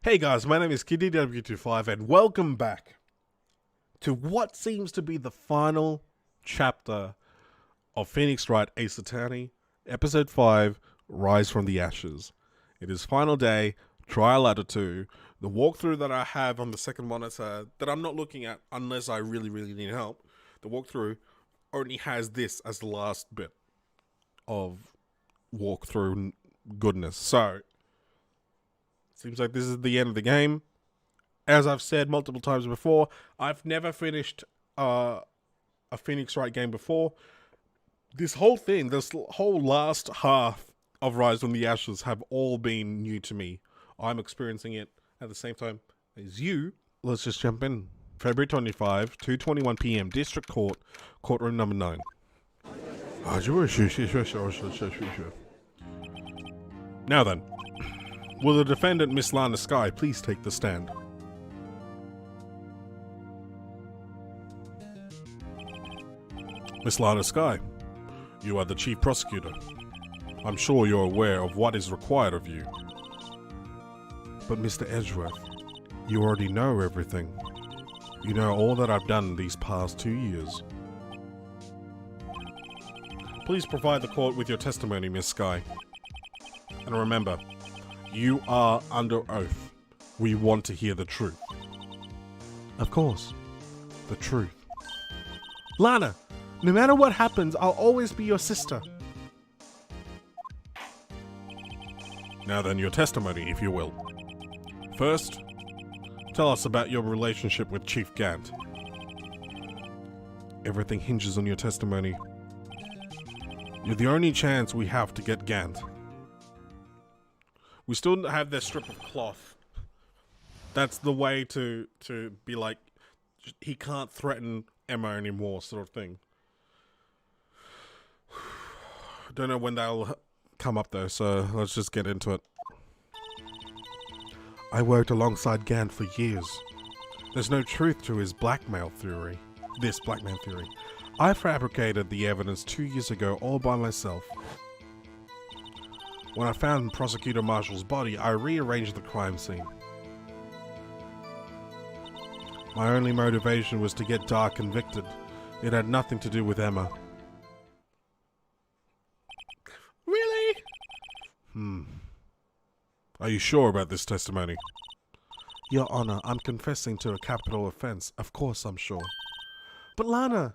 Hey guys, my name is KiddyW25 and welcome back to what seems to be the final chapter of Phoenix Wright Ace Attorney, Episode 5, Rise from the Ashes. It is final day, trial ladder 2. The walkthrough that I have on the second monitor that I'm not looking at unless I really need help, the walkthrough only has this as the last bit of walkthrough goodness. So seems like this is the end of the game. As I've said multiple times before, I've never finished a Phoenix Wright game before. This whole last half of Rise from the Ashes have all been new to me. I'm experiencing it at the same time as you. Let's just jump in. February 25, 2:21 p.m. District Court, courtroom number 9. Now then. Will the defendant, Miss Lana Skye, please take the stand? Miss Lana Skye, you are the chief prosecutor. I'm sure you're aware of what is required of you. But Mr. Edgeworth, you already know everything. You know all that I've done these past 2 years. Please provide the court with your testimony, Miss Skye. And remember, you are under oath. We want to hear the truth. Of course. The truth. Lana, no matter what happens, I'll always be your sister. Now then, your testimony, if you will. First, tell us about your relationship with Chief Gant. Everything hinges on your testimony. You're the only chance we have to get Gant. We still have their strip of cloth. That's the way to be like, he can't threaten Emma anymore, sort of thing. Don't know when that'll come up though, so let's just get into it. I worked alongside Gant for years. There's no truth to his blackmail theory. I fabricated the evidence 2 years ago all by myself. When I found Prosecutor Marshall's body, I rearranged the crime scene. My only motivation was to get Dark convicted. It had nothing to do with Emma. Really? Are you sure about this testimony? Your Honor, I'm confessing to a capital offense. Of course I'm sure. But Lana...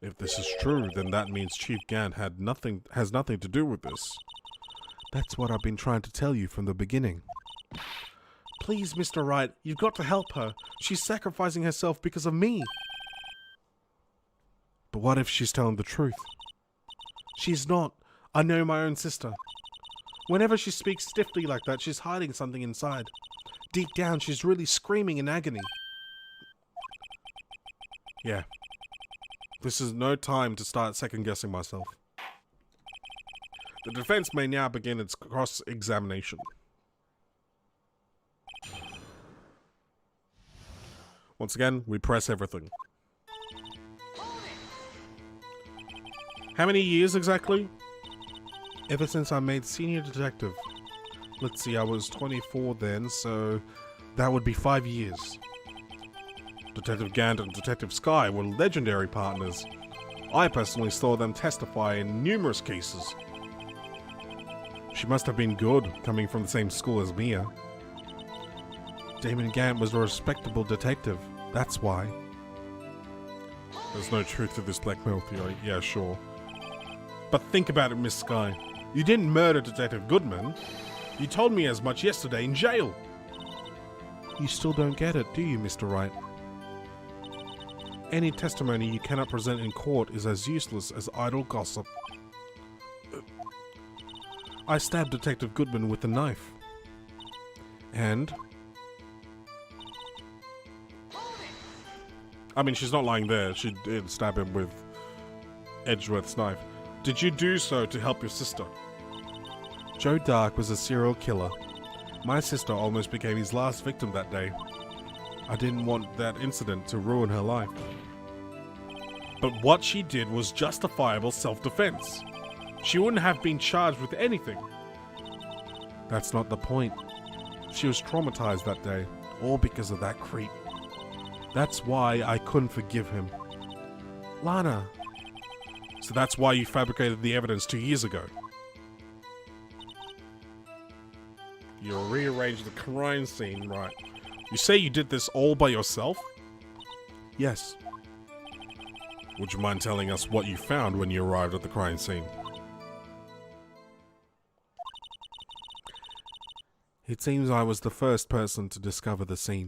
If this is true, then that means Chief Gant has nothing to do with this. That's what I've been trying to tell you from the beginning. Please, Mr. Wright, you've got to help her. She's sacrificing herself because of me. But what if she's telling the truth? She's not. I know my own sister. Whenever she speaks stiffly like that, she's hiding something inside. Deep down, she's really screaming in agony. Yeah. This is no time to start second-guessing myself. The defense may now begin its cross-examination. Once again, we press everything. How many years exactly? Ever since I made senior detective. Let's see, I was 24 then, so that would be 5 years. Detective Gant and Detective Skye were legendary partners. I personally saw them testify in numerous cases. She must have been good, coming from the same school as Mia. Damon Gant was a respectable detective, that's why. There's no truth to this blackmail theory, yeah, sure. But think about it, Miss Skye. You didn't murder Detective Goodman. You told me as much yesterday in jail. You still don't get it, do you, Mr. Wright? Any testimony you cannot present in court is as useless as idle gossip. I stabbed Detective Goodman with a knife. And? I mean, she's not lying there. She did stab him with Edgeworth's knife. Did you do so to help your sister? Joe Dark was a serial killer. My sister almost became his last victim that day. I didn't want that incident to ruin her life. But what she did was justifiable self-defense. She wouldn't have been charged with anything. That's not the point. She was traumatized that day, all because of that creep. That's why I couldn't forgive him. Lana. So that's why you fabricated the evidence 2 years ago. You'll rearrange the crime scene, right? You say you did this all by yourself? Yes. Would you mind telling us what you found when you arrived at the crime scene? It seems I was the first person to discover the scene.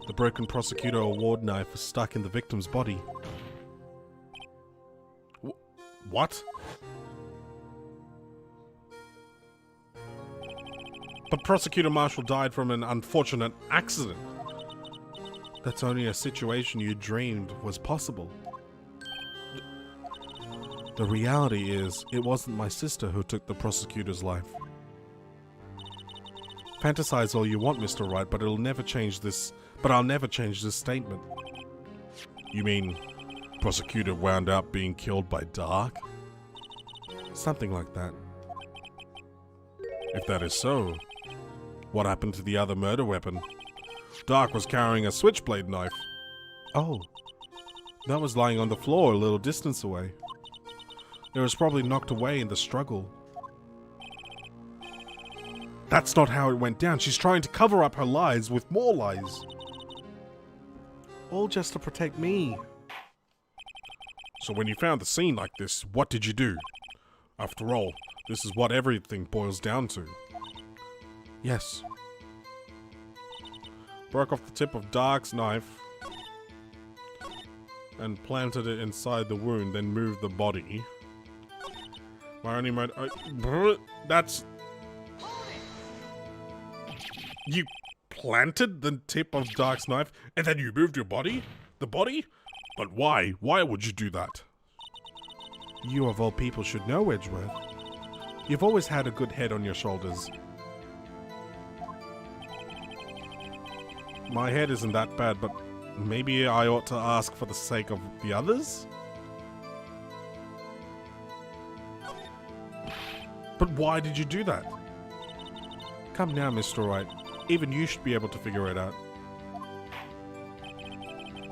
The broken prosecutor award knife was stuck in the victim's body. What? But Prosecutor Marshall died from an unfortunate accident. That's only a situation you dreamed was possible. The reality is, it wasn't my sister who took the prosecutor's life. Fantasize all you want, Mr. Wright, but I'll never change this statement. You mean, prosecutor wound up being killed by Dark? Something like that. If that is so, what happened to the other murder weapon? Dark was carrying a switchblade knife. Oh, that was lying on the floor a little distance away. It was probably knocked away in the struggle. That's not how it went down. She's trying to cover up her lies with more lies. All just to protect me. So when you found the scene like this, what did you do? After all, this is what everything boils down to. Yes. Broke off the tip of Dark's knife and planted it inside the wound, then moved the body. My only that's... You planted the tip of Dark's knife and then you moved your body? The body? But why? Why would you do that? You of all people should know, Edgeworth. You've always had a good head on your shoulders. My head isn't that bad, but maybe I ought to ask for the sake of the others? But why did you do that? Come now, Mr. Wright. Even you should be able to figure it out.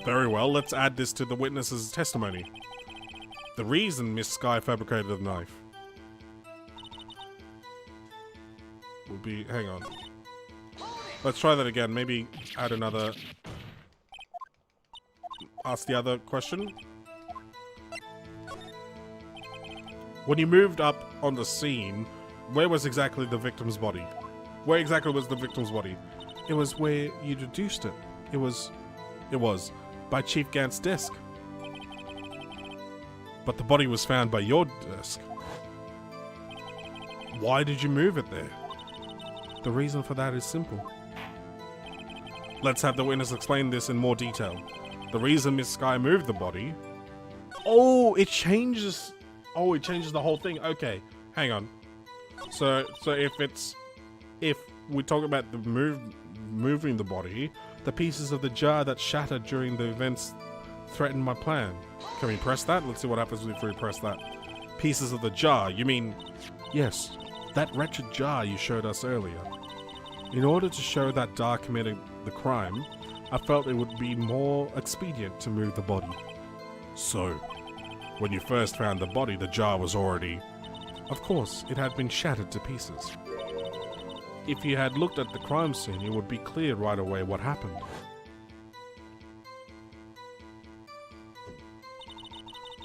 Very well, let's add this to the witness's testimony. The reason Miss Sky fabricated the knife would be... Hang on. Let's try that again. Maybe add another... Ask the other question. When you moved up on the scene, where was exactly the victim's body? Where exactly was the victim's body? It was where you deduced it. It was by Chief Gant's desk. But the body was found by your desk. Why did you move it there? The reason for that is simple. Let's have the witness explain this in more detail. The reason Miss Sky moved the body... Oh, it changes... Oh, it changes the whole thing. Okay, hang on. So if we talk about the moving the body, the pieces of the jar that shattered during the events threatened my plan. Can we press that? Let's see what happens if we press that. Pieces of the jar, you mean... Yes, that wretched jar you showed us earlier. In order to show that Dark committed the crime, I felt it would be more expedient to move the body. So, when you first found the body, the jar was already... Of course, it had been shattered to pieces. If you had looked at the crime scene, it would be clear right away what happened.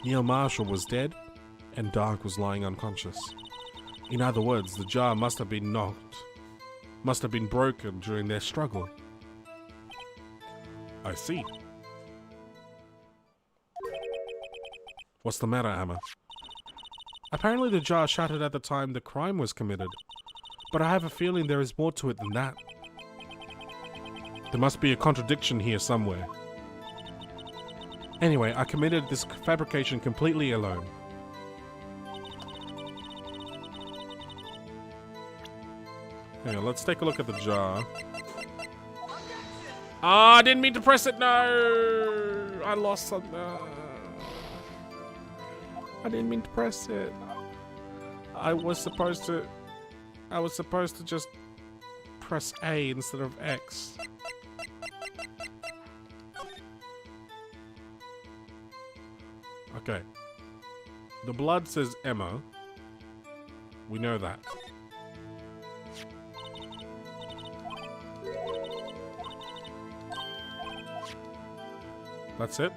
Neil Marshall was dead, and Dark was lying unconscious. In other words, the jar must have been broken during their struggle. I see. What's the matter, Emma? Apparently the jar shattered at the time the crime was committed, but I have a feeling there is more to it than that. There must be a contradiction here somewhere. Anyway, I committed this fabrication completely alone. Hang on, let's take a look at the jar. Ah, I didn't mean to press it, no! I lost something. I didn't mean to press it. I was supposed to just press A instead of X? Okay. The blood says Emma. We know that. That's it?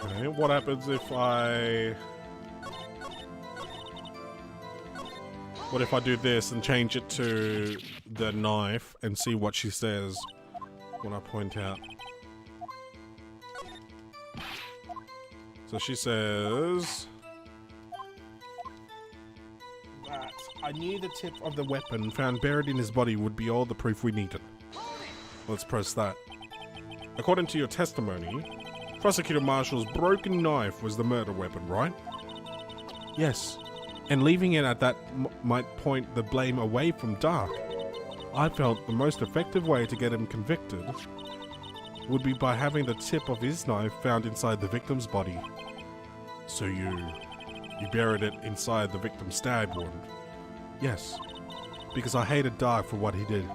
Okay, what happens if I... What if I do this and change it to the knife and see what she says when I point out? So she says that I knew the tip of the weapon found buried in his body would be all the proof we needed. Let's press that. According to your testimony, Prosecutor Marshall's broken knife was the murder weapon, right? Yes. And leaving it at that might point the blame away from Dark. I felt the most effective way to get him convicted would be by having the tip of his knife found inside the victim's body. So you buried it inside the victim's stab wound? Yes, because I hated Dark for what he did.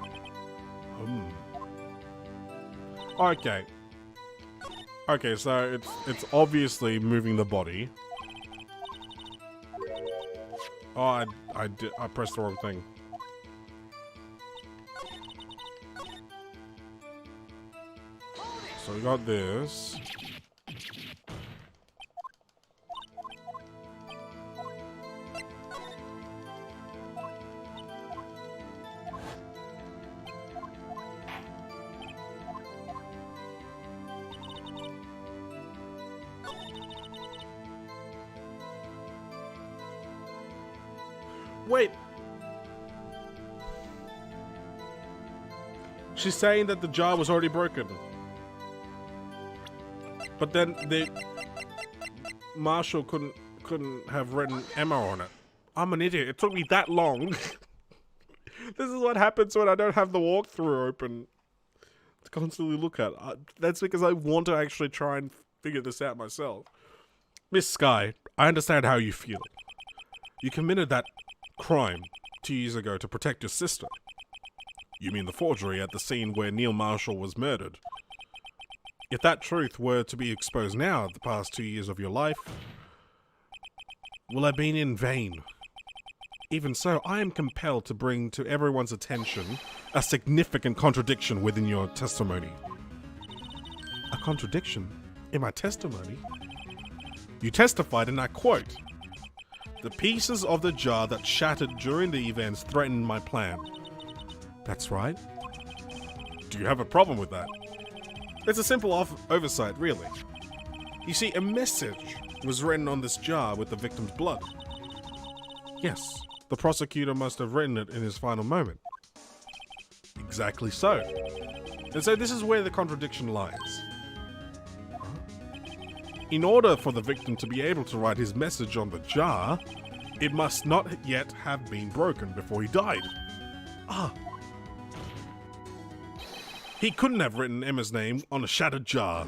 Okay. Okay, so it's obviously moving the body. Oh, I pressed the wrong thing. So we got this. Wait. She's saying that the jar was already broken. But then the Marshall couldn't have written Emma on it. I'm an idiot. It took me that long. This is what happens when I don't have the walkthrough open to constantly look at. That's because I want to actually try and figure this out myself. Miss Sky, I understand how you feel. You committed that crime 2 years ago to protect your sister. You mean the forgery at the scene where Neil Marshall was murdered. If that truth were to be exposed now, the past 2 years of your life will have been in vain. Even so, I am compelled to bring to everyone's attention a significant contradiction within your testimony. A contradiction? In my testimony? You testified, and I quote, "The pieces of the jar that shattered during the events threatened my plan." That's right. Do you have a problem with that? It's a simple oversight, really. You see, a message was written on this jar with the victim's blood. Yes, the prosecutor must have written it in his final moment. Exactly so. And so this is where the contradiction lies. In order for the victim to be able to write his message on the jar, it must not yet have been broken before he died. He couldn't have written Emma's name on a shattered jar.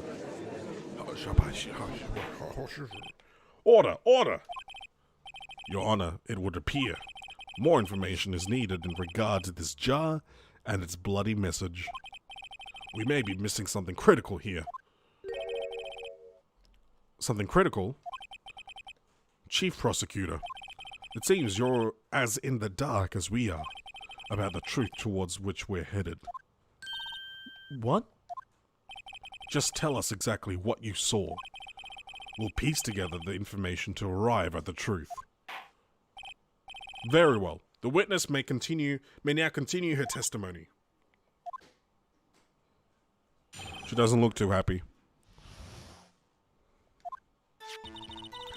Order! Order! Your Honor, it would appear more information is needed in regard to this jar and its bloody message. We may be missing something critical here. Something critical? Chief Prosecutor, it seems you're as in the dark as we are about the truth towards which we're headed. What? Just tell us exactly what you saw. We'll piece together the information to arrive at the truth. Very well. The witness may now continue her testimony. She doesn't look too happy.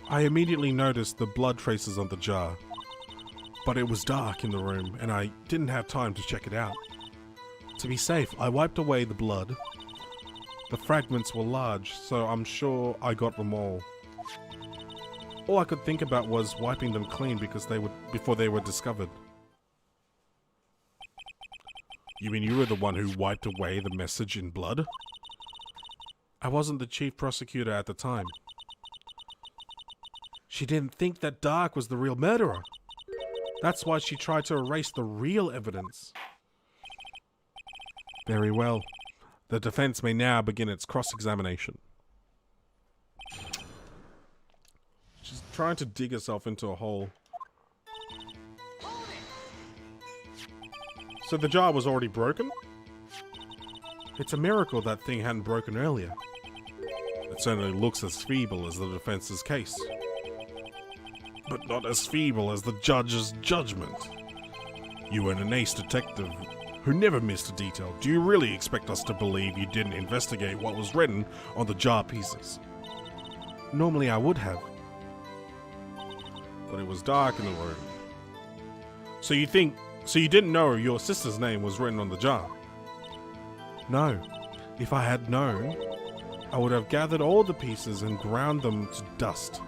I immediately noticed the blood traces on the jar, but it was dark in the room and I didn't have time to check it out. To be safe, I wiped away the blood. The fragments were large, so I'm sure I got them all. All I could think about was wiping them clean before they were discovered. You mean you were the one who wiped away the message in blood? I wasn't the chief prosecutor at the time. She didn't think that Dark was the real murderer. That's why she tried to erase the real evidence. Very well. The defense may now begin its cross-examination. She's trying to dig herself into a hole. So the jar was already broken? It's a miracle that thing hadn't broken earlier. It certainly looks as feeble as the defense's case. But not as feeble as the judge's judgment. You were an ace detective who never missed a detail. Do you really expect us to believe you didn't investigate what was written on the jar pieces? Normally I would have. But it was dark in the room. So you didn't know your sister's name was written on the jar? No. If I had known, I would have gathered all the pieces and ground them to dust.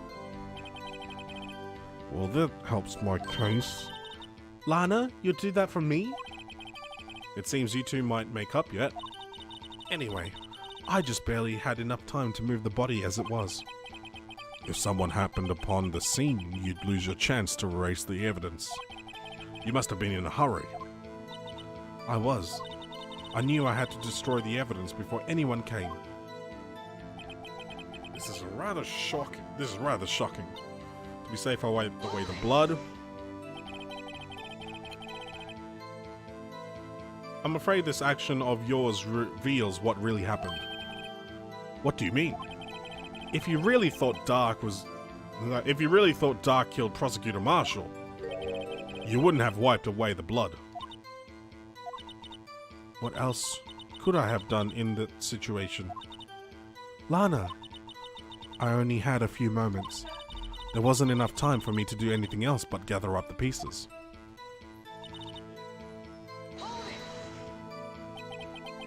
Well, that helps my case. Lana, you'll do that for me? It seems you two might make up yet. Anyway, I just barely had enough time to move the body as it was. If someone happened upon the scene, you'd lose your chance to erase the evidence. You must have been in a hurry. I was. I knew I had to destroy the evidence before anyone came. This is rather shocking. To be safe, I wiped away the blood. I'm afraid this action of yours reveals what really happened. What do you mean? If you really thought Dark killed Prosecutor Marshall, you wouldn't have wiped away the blood. What else could I have done in that situation? Lana, I only had a few moments. There wasn't enough time for me to do anything else but gather up the pieces.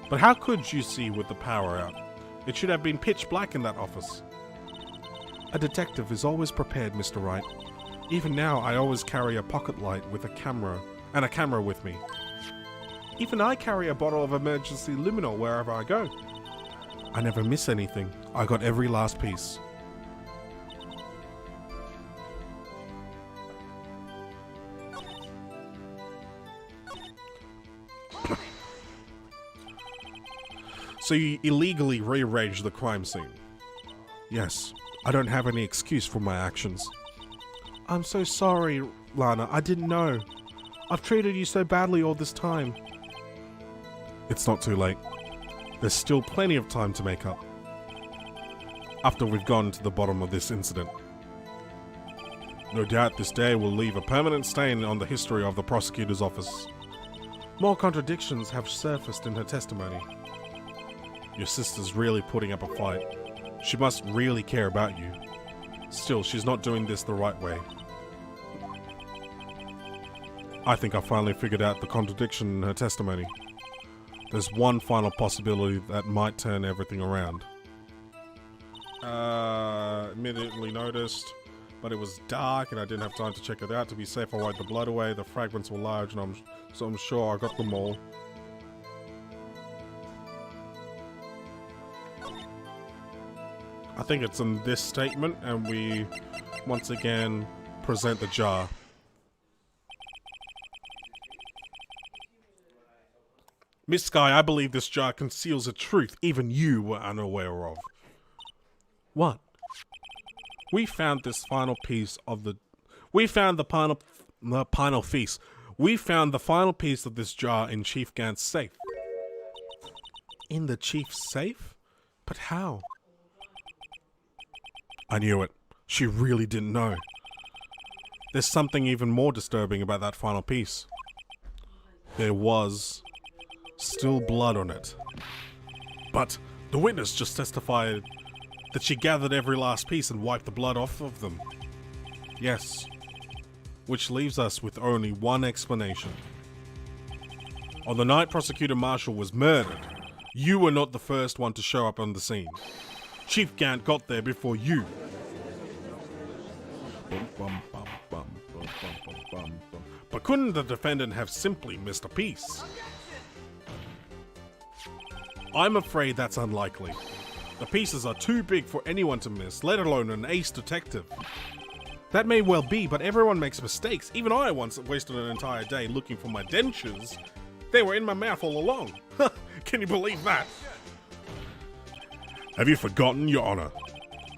But how could you see with the power out? It should have been pitch black in that office. A detective is always prepared, Mr. Wright. Even now, I always carry a pocket light with a camera with me. Even I carry a bottle of emergency luminol wherever I go. I never miss anything. I got every last piece. So you illegally rearranged the crime scene? Yes. I don't have any excuse for my actions. I'm so sorry, Lana. I didn't know. I've treated you so badly all this time. It's not too late. There's still plenty of time to make up. After we've gone to the bottom of this incident. No doubt this day will leave a permanent stain on the history of the prosecutor's office. More contradictions have surfaced in her testimony. Your sister's really putting up a fight. She must really care about you. Still, she's not doing this the right way. I think I finally figured out the contradiction in her testimony. There's one final possibility that might turn everything around. Immediately noticed, but it was dark and I didn't have time to check it out. To be safe, I wiped the blood away. The fragments were large, and I'm sure I got them all. I think it's in this statement, and we once again present the jar. Miss Sky, I believe this jar conceals a truth even you were unaware of. What? We found the final piece of this jar in Chief Gant's safe. In the chief's safe? But how? I knew it. She really didn't know. There's something even more disturbing about that final piece. There was still blood on it. But the witness just testified that she gathered every last piece and wiped the blood off of them. Yes. Which leaves us with only one explanation. On the night Prosecutor Marshall was murdered, you were not the first one to show up on the scene. Chief Gant got there before you. But couldn't the defendant have simply missed a piece? I'm afraid that's unlikely. The pieces are too big for anyone to miss, let alone an ace detective. That may well be, but everyone makes mistakes. Even I once wasted an entire day looking for my dentures. They were in my mouth all along. Can you believe that? Have you forgotten, Your Honor?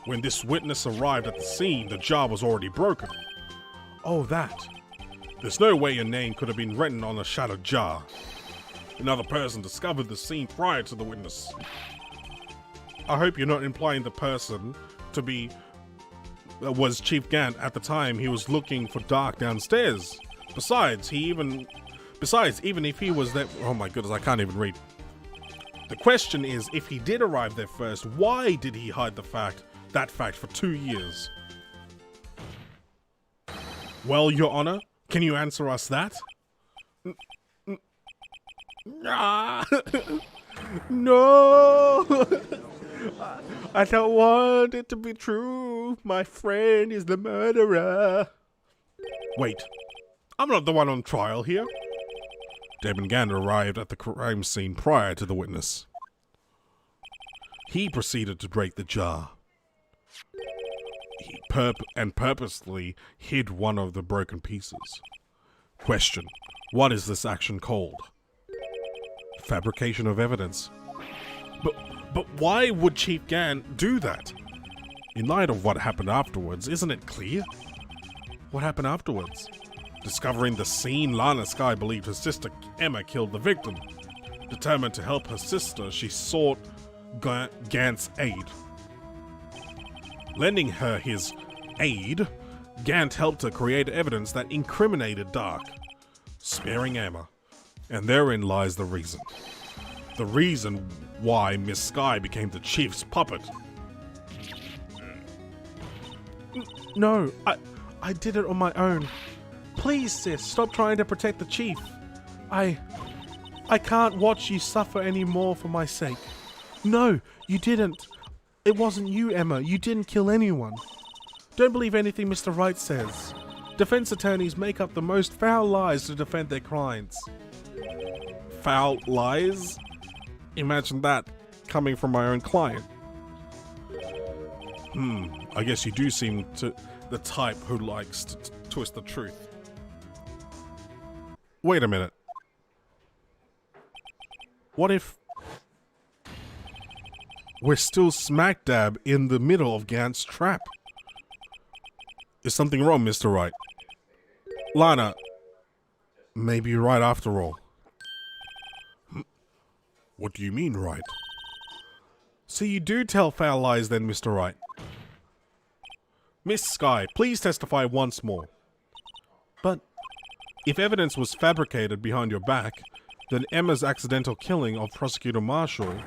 When this witness arrived at the scene, the jar was already broken. Oh, that. There's no way your name could have been written on a shattered jar. Another person discovered the scene prior to the witness. I hope you're not implying the person to be was Chief Gant at the time he was looking for Dark downstairs. Besides, even if he was there, oh my goodness, I can't even read. The question is, if he did arrive there first, why did he hide that fact for 2 years? Well, Your Honor, can you answer us that? No! I don't want it to be true. My friend is the murderer. Wait, I'm not the one on trial here. Damon Gant arrived at the crime scene prior to the witness. He proceeded to break the jar. He purposely hid one of the broken pieces. Question: what is this action called? Fabrication of evidence. But why would Chief Gant do that? In light of what happened afterwards, isn't it clear? What happened afterwards? Discovering the scene, Lana Skye believed her sister Emma killed the victim. Determined to help her sister, she sought Gant's aid. Lending her his aid, Gant helped her create evidence that incriminated Dark, sparing Emma. And therein lies the reason. The reason why Miss Skye became the Chief's puppet. No, I did it on my own. Please, sis, stop trying to protect the Chief. I can't watch you suffer anymore for my sake. No, you didn't. It wasn't you, Emma. You didn't kill anyone. Don't believe anything Mr. Wright says. Defense attorneys make up the most foul lies to defend their clients. Foul lies? Imagine that coming from my own client. I guess you do seem to the type who likes to twist the truth. Wait a minute. What if we're still smack dab in the middle of Gant's trap? Is something wrong, Mr. Wright? Lana, maybe you're right after all. What do you mean, Wright? So you do tell foul lies then, Mr. Wright? Miss Skye, please testify once more. But if evidence was fabricated behind your back, then Emma's accidental killing of Prosecutor Marshall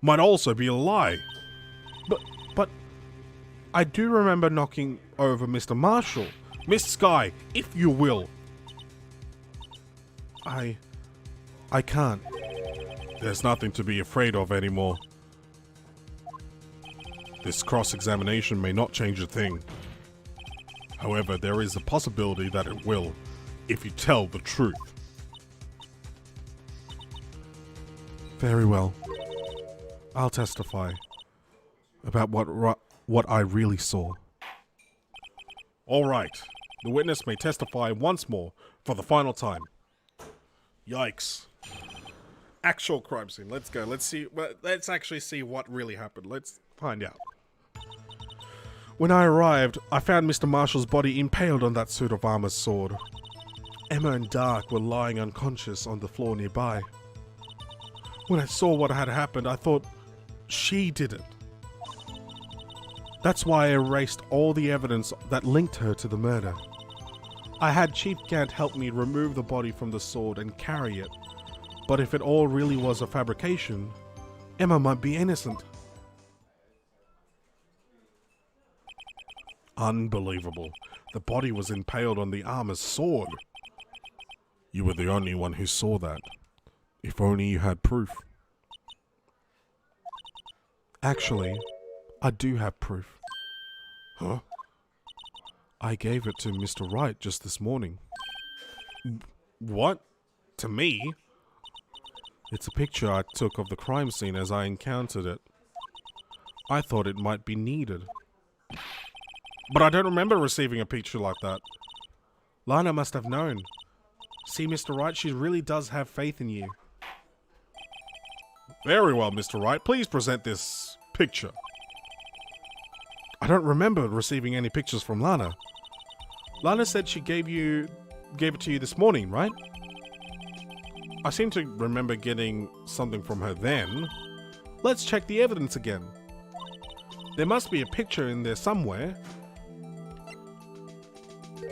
might also be a lie. But I do remember knocking over Mr. Marshall. Miss Skye, if you will. I can't. There's nothing to be afraid of anymore. This cross-examination may not change a thing. However, there is a possibility that it will, if you tell the truth. Very well. I'll testify about what I really saw. All right. The witness may testify once more for the final time. Yikes. Actual crime scene. Let's go. Let's actually see what really happened. Let's find out. When I arrived, I found Mr. Marshall's body impaled on that suit of armor's sword. Emma and Dark were lying unconscious on the floor nearby. When I saw what had happened, I thought she did it. That's why I erased all the evidence that linked her to the murder. I had Chief Gant help me remove the body from the sword and carry it. But if it all really was a fabrication, Emma might be innocent. Unbelievable. The body was impaled on the armor's sword. You were the only one who saw that. If only you had proof. Actually, I do have proof. Huh? I gave it to Mr. Wright just this morning. What? To me? It's a picture I took of the crime scene as I encountered it. I thought it might be needed. But I don't remember receiving a picture like that. Lana must have known. See, Mr. Wright, she really does have faith in you. Very well, Mr. Wright. Please present this picture. I don't remember receiving any pictures from Lana. Lana said she gave it to you this morning, right? I seem to remember getting something from her then. Let's check the evidence again. There must be a picture in there somewhere.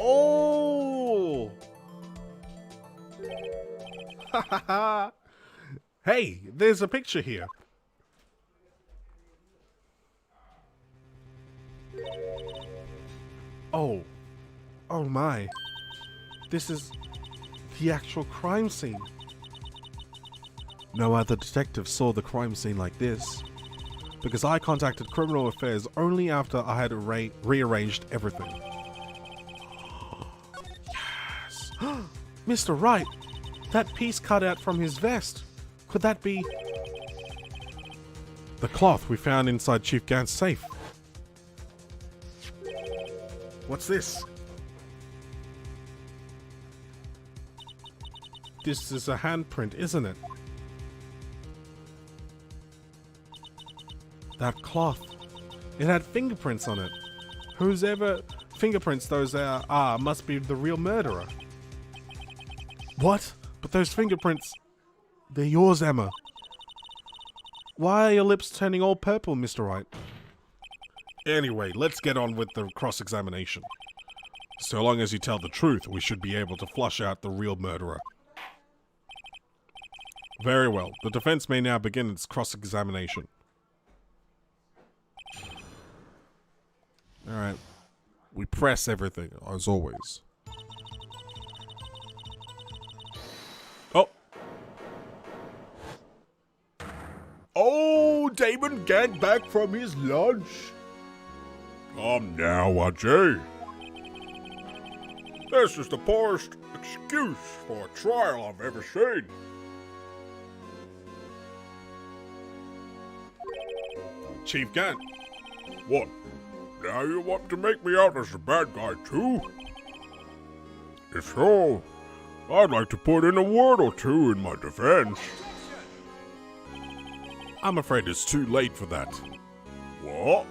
Oh! Ha ha ha! Hey, there's a picture here. Oh. Oh my. This is the actual crime scene. No other detective saw the crime scene like this, because I contacted Criminal Affairs only after I had rearranged everything. Yes! Mr. Wright! That piece cut out from his vest. Could that be the cloth we found inside Chief Gant's safe? What's this? This is a handprint, isn't it? That cloth. It had fingerprints on it. Whose ever fingerprints those are must be the real murderer. What? But those fingerprints... They're yours, Emma. Why are your lips turning all purple, Mr. Wright? Anyway, let's get on with the cross-examination. So long as you tell the truth, we should be able to flush out the real murderer. Very well. The defense may now begin its cross-examination. Alright. We press everything, as always. Oh! Oh, Damon Gant back from his lunch. Come now, Ajay. This is the poorest excuse for a trial I've ever seen. Chief Gant. What? Now you want to make me out as a bad guy too? If so, I'd like to put in a word or two in my defense. I'm afraid it's too late for that. What?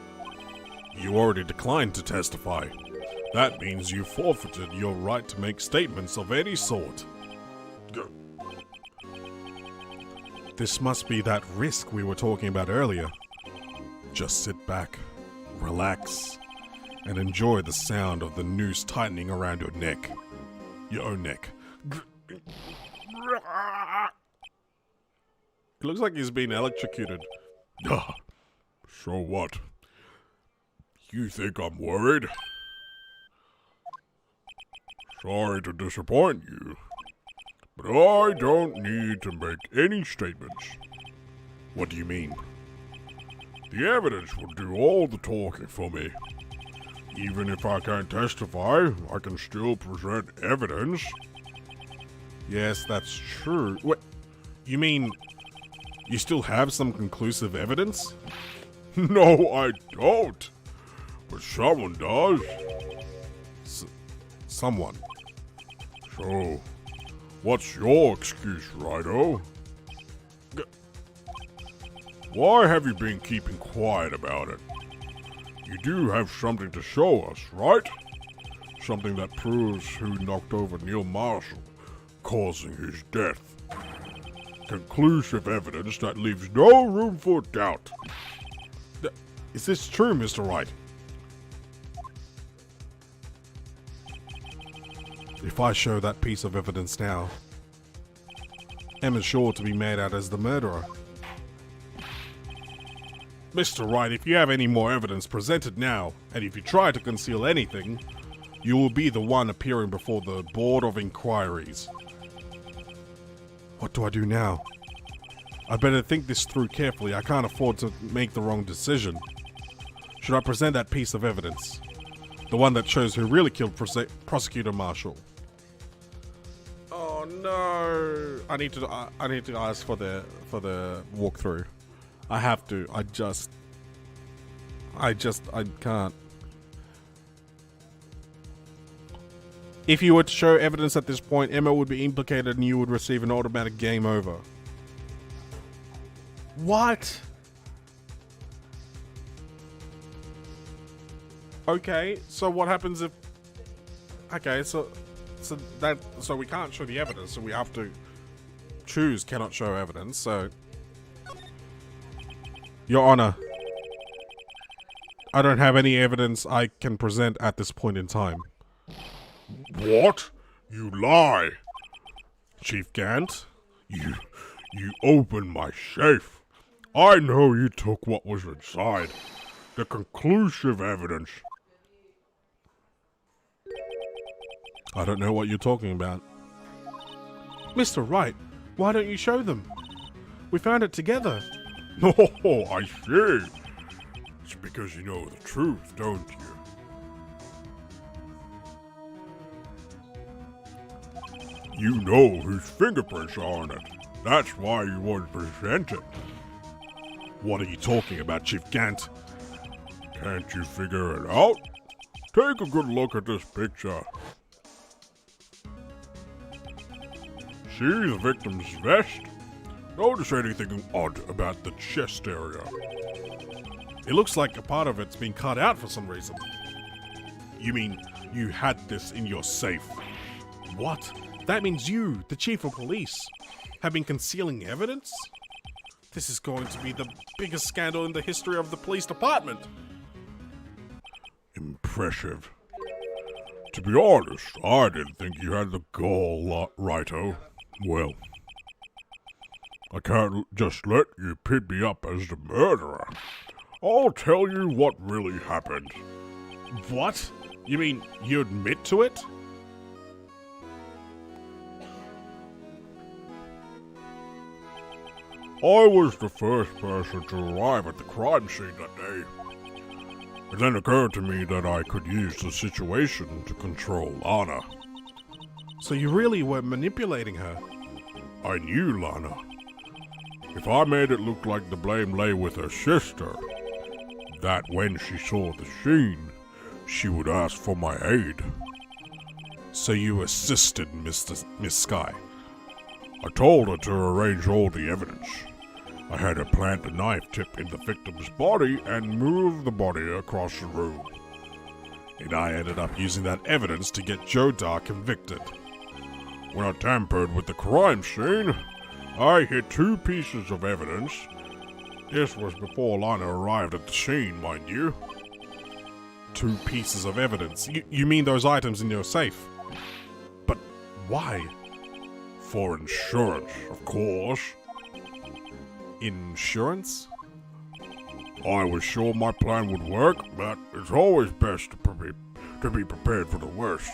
You already declined to testify. That means you forfeited your right to make statements of any sort. This must be that risk we were talking about earlier. Just sit back, relax, and enjoy the sound of the noose tightening around your neck. Your own neck. It looks like he's been electrocuted. So what? You think I'm worried? Sorry to disappoint you, but I don't need to make any statements. What do you mean? The evidence will do all the talking for me. Even if I can't testify, I can still present evidence. Yes, that's true. What? You mean you still have some conclusive evidence? No, I don't. But someone does. Someone. So, what's your excuse, Righto? Why have you been keeping quiet about it? You do have something to show us, right? Something that proves who knocked over Neil Marshall, causing his death. Conclusive evidence that leaves no room for doubt. Is this true, Mr. Wright? If I show that piece of evidence now, Emma's sure to be made out as the murderer. Mr. Wright, if you have any more evidence, present it now, and if you try to conceal anything, you will be the one appearing before the Board of Inquiries. What do I do now? I better think this through carefully. I can't afford to make the wrong decision. Should I present that piece of evidence? The one that shows who really killed Prosecutor Marshall? Oh no! I need to ask for the walkthrough. I have to. I can't. If you were to show evidence at this point, Emma would be implicated and you would receive an automatic game over. What? Okay, so what happens if... Okay, so we can't show the evidence, so we have to choose cannot show evidence, so... Your Honor, I don't have any evidence I can present at this point in time. What? You lie! Chief Gant? You opened my safe. I know you took what was inside. The conclusive evidence. I don't know what you're talking about. Mr. Wright, why don't you show them? We found it together. Oh, I see. It's because you know the truth, don't you? You know whose fingerprints are on it. That's why you want to present it. What are you talking about, Chief Gant? Can't you figure it out? Take a good look at this picture. See the victim's vest? Notice anything odd about the chest area? It looks like a part of it's been cut out for some reason. You mean you had this in your safe? What? That means you, the Chief of Police, have been concealing evidence? This is going to be the biggest scandal in the history of the police department. Impressive. To be honest, I didn't think you had the gall, Righto. Well, I can't just let you pin me up as the murderer. I'll tell you what really happened. What? You mean you admit to it? I was the first person to arrive at the crime scene that day. It then occurred to me that I could use the situation to control Lana. So you really were manipulating her? I knew Lana. If I made it look like the blame lay with her sister, that when she saw the scene, she would ask for my aid. So you assisted Miss Sky? I told her to arrange all the evidence. I had her plant a knife tip in the victim's body and move the body across the room. And I ended up using that evidence to get Joe Dar convicted. When I tampered with the crime scene, I hid 2 pieces of evidence. This was before Lana arrived at the scene, mind you. 2 pieces of evidence? You mean those items in your safe? But why? For insurance, of course. Insurance? I was sure my plan would work, but it's always best to be prepared for the worst.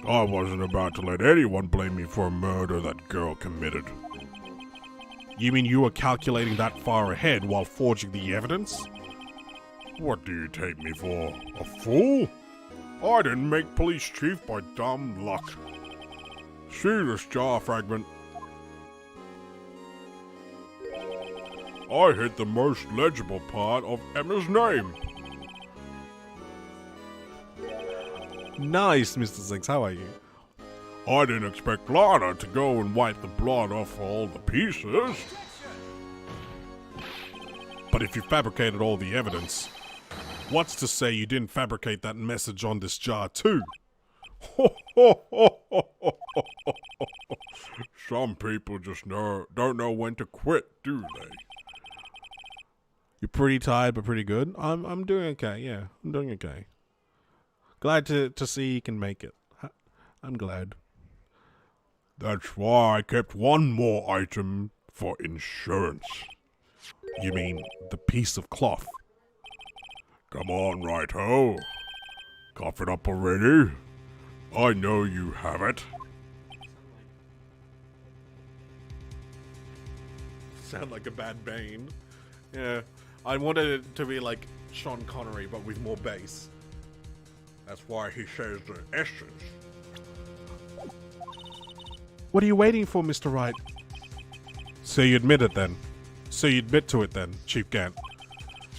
I wasn't about to let anyone blame me for a murder that girl committed. You mean you were calculating that far ahead while forging the evidence? What do you take me for? A fool? I didn't make police chief by dumb luck. See this jar fragment? I hit the most legible part of Emma's name. Nice, Mr. Zinks, how are you? I didn't expect Lana to go and wipe the blood off all the pieces. But if you fabricated all the evidence, what's to say you didn't fabricate that message on this jar too? Some people just don't know when to quit, do they? You're pretty tired, but pretty good. I'm doing okay. Yeah, I'm doing okay. Glad to see you can make it. I'm glad. That's why I kept one more item for insurance. You mean the piece of cloth? Come on, Righto. Cough it up already. I know you have it. Sound like a bad Bane. Yeah, I wanted it to be like Sean Connery, but with more bass. That's why he says the essence. What are you waiting for, Mr. Wright? So you admit it then. So you admit to it then, Chief Gant,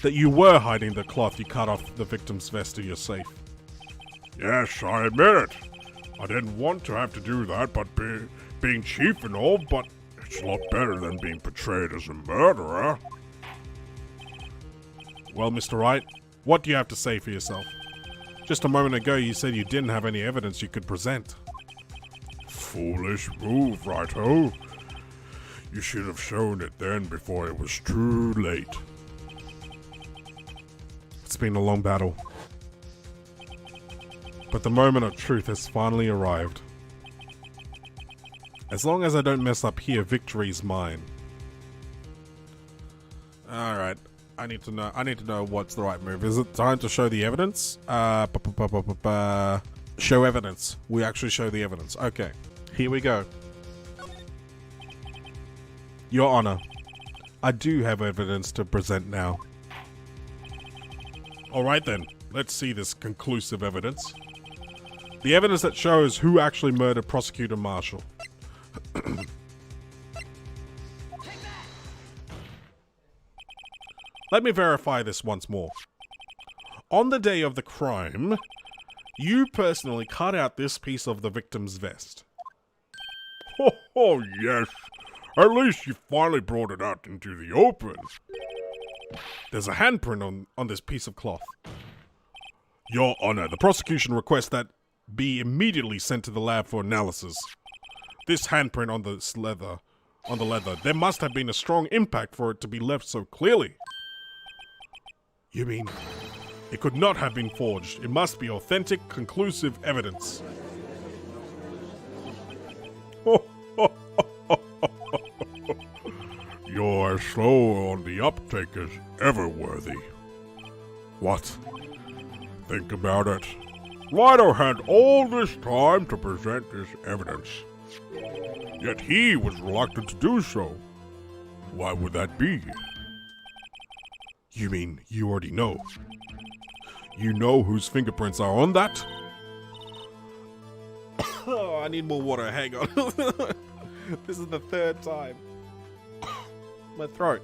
that you were hiding the cloth you cut off the victim's vest in your safe. Yes, I admit it. I didn't want to have to do that, but being chief and all, but it's a lot better than being portrayed as a murderer. Well, Mr. Wright, what do you have to say for yourself? Just a moment ago you said you didn't have any evidence you could present. Foolish move, Righto. You should have shown it then before it was too late. It's been a long battle. But the moment of truth has finally arrived. As long as I don't mess up here, victory's mine. Alright, I need to know what's the right move. Is it time to show the evidence? Show evidence. We actually show the evidence. Okay, here we go. Your Honor, I do have evidence to present now. Alright then, let's see this conclusive evidence. The evidence that shows who actually murdered Prosecutor Marshall. Let me verify this once more. On the day of the crime, you personally cut out this piece of the victim's vest. Oh, yes. At least you finally brought it out into the open. There's a handprint on this piece of cloth. Your Honor, the prosecution requests that be immediately sent to the lab for analysis. This handprint on the leather, there must have been a strong impact for it to be left so clearly. You mean it could not have been forged? It must be authentic, conclusive evidence. You're as slow on the uptake as ever worthy. What? Think about it. Righto had all this time to present this evidence. Yet he was reluctant to do so. Why would that be? You mean you already know? You know whose fingerprints are on that? Oh, I need more water. Hang on. This is the third time. My throat.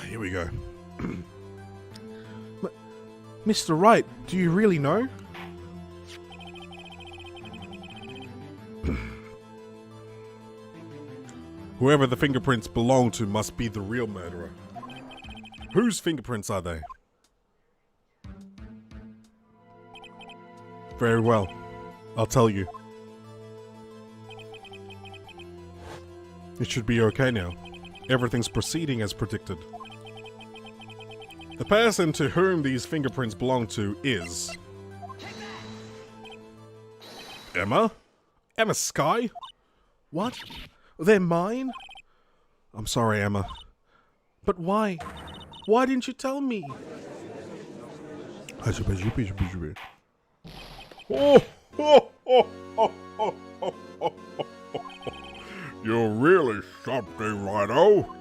Here we go. Mr. Wright, do you really know? Whoever the fingerprints belong to must be the real murderer. Whose fingerprints are they? Very well. I'll tell you. It should be okay now. Everything's proceeding as predicted. The person to whom these fingerprints belong to is... Emma? Emma Skye? What? They're mine? I'm sorry, Emma. But why? Why didn't you tell me? You're really something, Righto.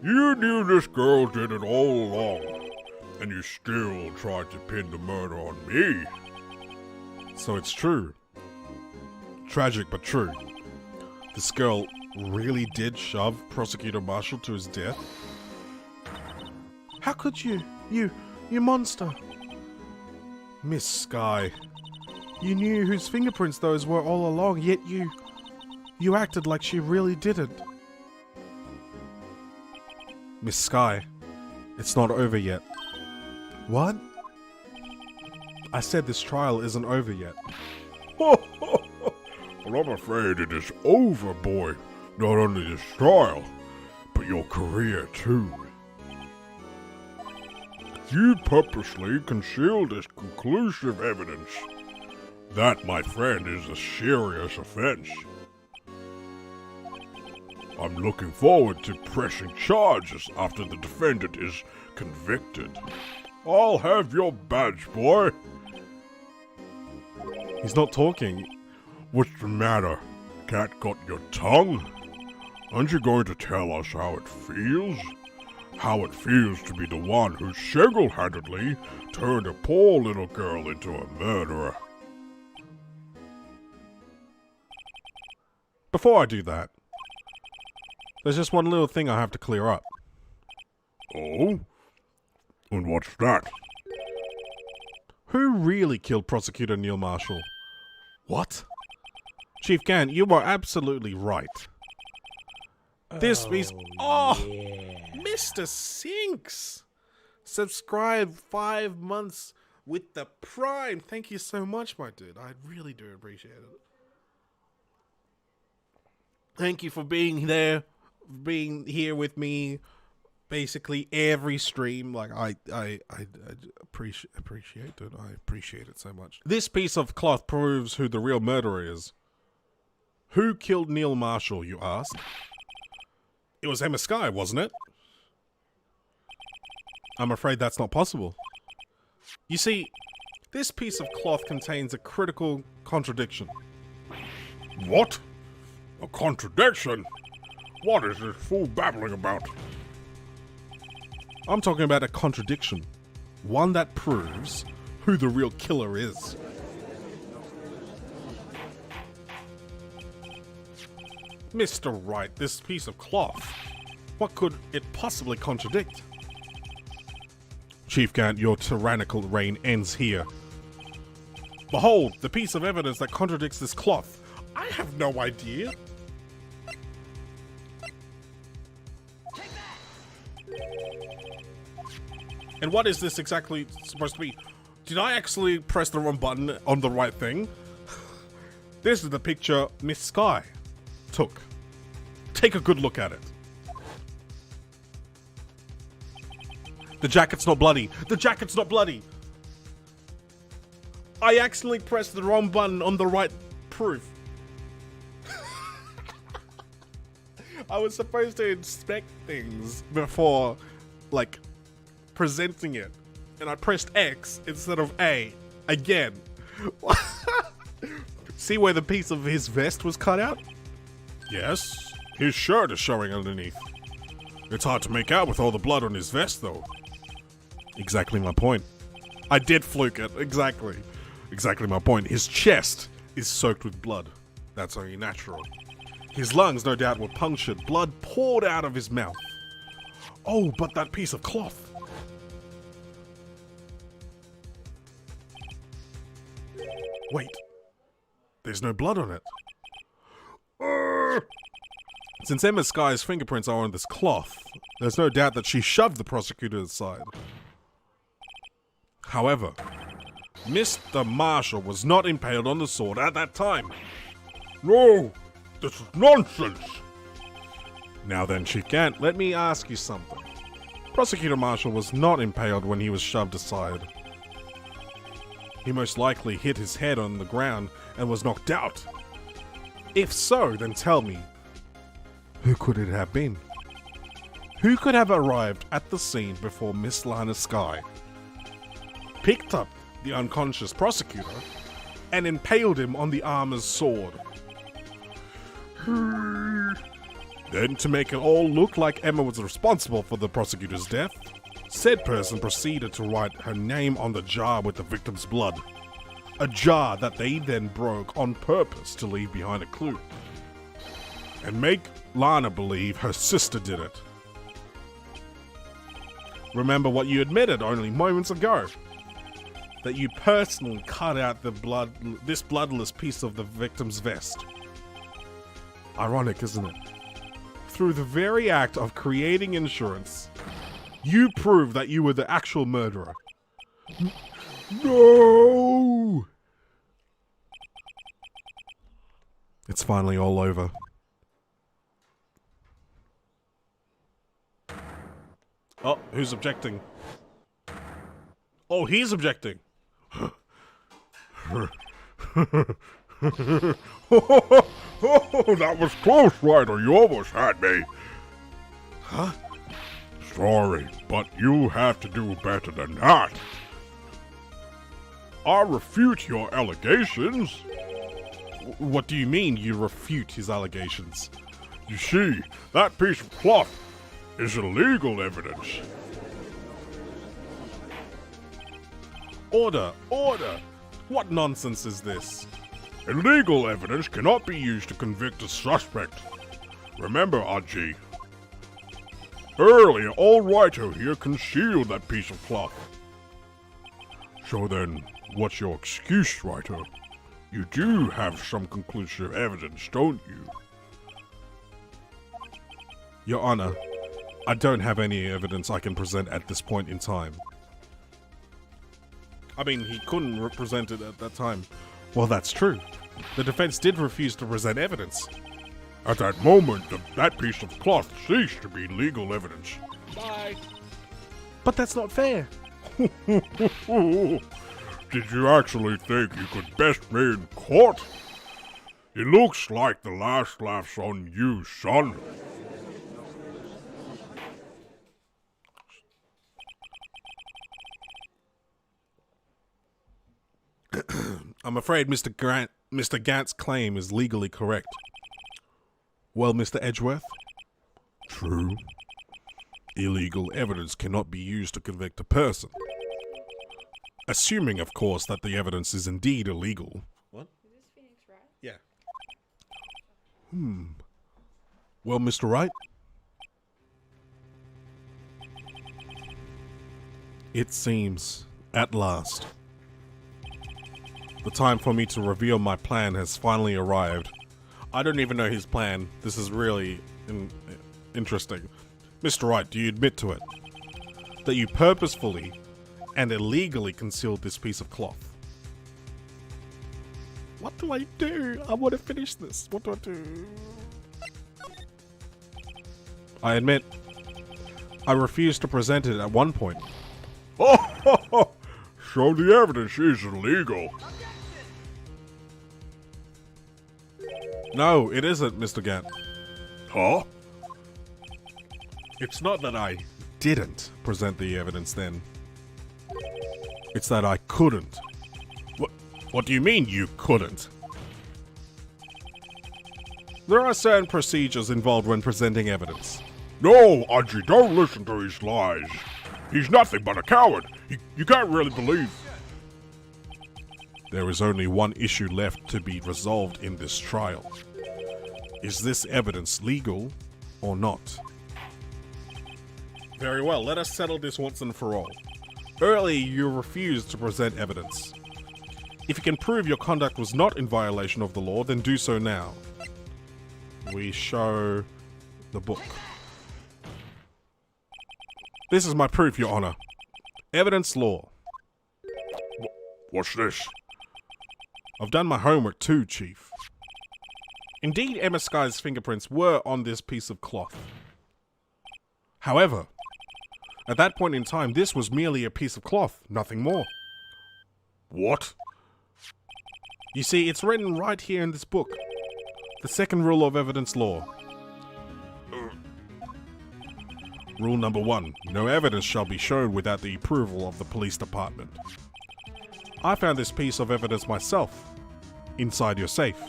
You knew this girl did it all along, and you still tried to pin the murder on me. So it's true. Tragic but true. This girl really did shove Prosecutor Marshall to his death? How could you? You monster. Miss Skye, you knew whose fingerprints those were all along, yet you acted like she really didn't. Miss Skye, it's not over yet. What? I said this trial isn't over yet. Well, I'm afraid it is over, boy. Not only this trial, but your career too. You purposely concealed this conclusive evidence. That, my friend, is a serious offense. I'm looking forward to pressing charges after the defendant is convicted. I'll have your badge, boy. He's not talking. What's the matter? Cat got your tongue? Aren't you going to tell us how it feels? How it feels to be the one who single-handedly turned a poor little girl into a murderer? before I do that, there's just one little thing I have to clear up. Oh? And what's that? Who really killed Prosecutor Neil Marshall? What? Chief Gant, you are absolutely right. This is... Oh! Yeah. Mr. Sinks! Subscribe 5 months with the Prime. Thank you so much, my dude. I really do appreciate it. Thank you for being there, being here with me, basically every stream. Like I appreciate it. I appreciate it so much. This piece of cloth proves who the real murderer is. Who killed Neil Marshall, you ask? It was Emma Skye, wasn't it? I'm afraid that's not possible. You see, this piece of cloth contains a critical contradiction. What? A contradiction? What is this fool babbling about? I'm talking about a contradiction. One that proves who the real killer is. Mr. Wright, this piece of cloth, what could it possibly contradict? Chief Gant, your tyrannical reign ends here. Behold, the piece of evidence that contradicts this cloth. I have no idea. And what is this exactly supposed to be? Did I actually press the wrong button on the right thing? This is the picture Miss Skye took. Take a good look at it. The jacket's not bloody. The jacket's not bloody. I accidentally pressed the wrong button on the right proof. I was supposed to inspect things before, like, presenting it. And I pressed X instead of A. Again. See where the piece of his vest was cut out? Yes, his shirt is showing underneath. It's hard to make out with all the blood on his vest, though. Exactly my point. I did fluke it. Exactly. Exactly my point. His chest is soaked with blood. That's only natural. His lungs, no doubt, were punctured. Blood poured out of his mouth. Oh, but that piece of cloth. Wait. There's no blood on it. Since Emma Skye's fingerprints are on this cloth, there's no doubt that she shoved the prosecutor aside. However, Mr. Marshall was not impaled on the sword at that time. No, this is nonsense. Now then, Chief Gant, let me ask you something. Prosecutor Marshall was not impaled when he was shoved aside. He most likely hit his head on the ground and was knocked out. If so, then tell me, who could it have been? Who could have arrived at the scene before Miss Lana Skye, picked up the unconscious prosecutor, and impaled him on the armor's sword? Then, to make it all look like Emma was responsible for the prosecutor's death, said person proceeded to write her name on the jar with the victim's blood. A jar that they then broke on purpose to leave behind a clue. And make Lana believe her sister did it. Remember what you admitted only moments ago. That you personally cut out this bloodless piece of the victim's vest. Ironic, isn't it? Through the very act of creating insurance, you prove that you were the actual murderer. No! It's finally all over. Oh, who's objecting? Oh, he's objecting. Oh, that was close, Ryder. You almost had me. Huh? Sorry, but you have to do better than that. I refute your allegations. What do you mean you refute his allegations? You see, that piece of cloth is illegal evidence. Order! Order! What nonsense is this? Illegal evidence cannot be used to convict a suspect. Remember, RG. Earlier, old Wrighto here concealed that piece of cloth. So then, what's your excuse, Wrighto? You do have some conclusive evidence, don't you? Your Honor, I don't have any evidence I can present at this point in time. I mean, he couldn't present it at that time. Well, that's true. The defense did refuse to present evidence. At that moment, that piece of cloth ceased to be legal evidence. Bye. But that's not fair. Did you actually think you could best me in court? It looks like the last laugh's on you, son. I'm afraid Mr. Gant's claim is legally correct. Well, Mr. Edgeworth? True. Illegal evidence cannot be used to convict a person. Assuming, of course, that the evidence is indeed illegal. What? Is this Phoenix Wright? Yeah. Well, Mr. Wright? It seems, at last, the time for me to reveal my plan has finally arrived. I don't even know his plan. This is really interesting. Mr. Wright, do you admit to it? That you purposefully and illegally concealed this piece of cloth? What do I do? I want to finish this. What do I do? I admit, I refused to present it at one point. Oh, so the evidence is illegal. No, it isn't, Mr. Gant. Huh? It's not that I didn't present the evidence then. It's that I couldn't. What do you mean you couldn't? There are certain procedures involved when presenting evidence. No, Archie, don't listen to his lies. He's nothing but a coward. You can't really believe. There is only one issue left to be resolved in this trial. Is this evidence legal or not? Very well, let us settle this once and for all. Earlier, you refused to present evidence. If you can prove your conduct was not in violation of the law, then do so now. We show the book. This is my proof, Your Honor. Evidence law. What's this? I've done my homework too, Chief. Indeed, Emma Sky's fingerprints were on this piece of cloth. However, at that point in time, this was merely a piece of cloth, nothing more. What? You see, it's written right here in this book. The second rule of evidence law. Rule number 1. No evidence shall be shown without the approval of the police department. I found this piece of evidence myself, inside your safe.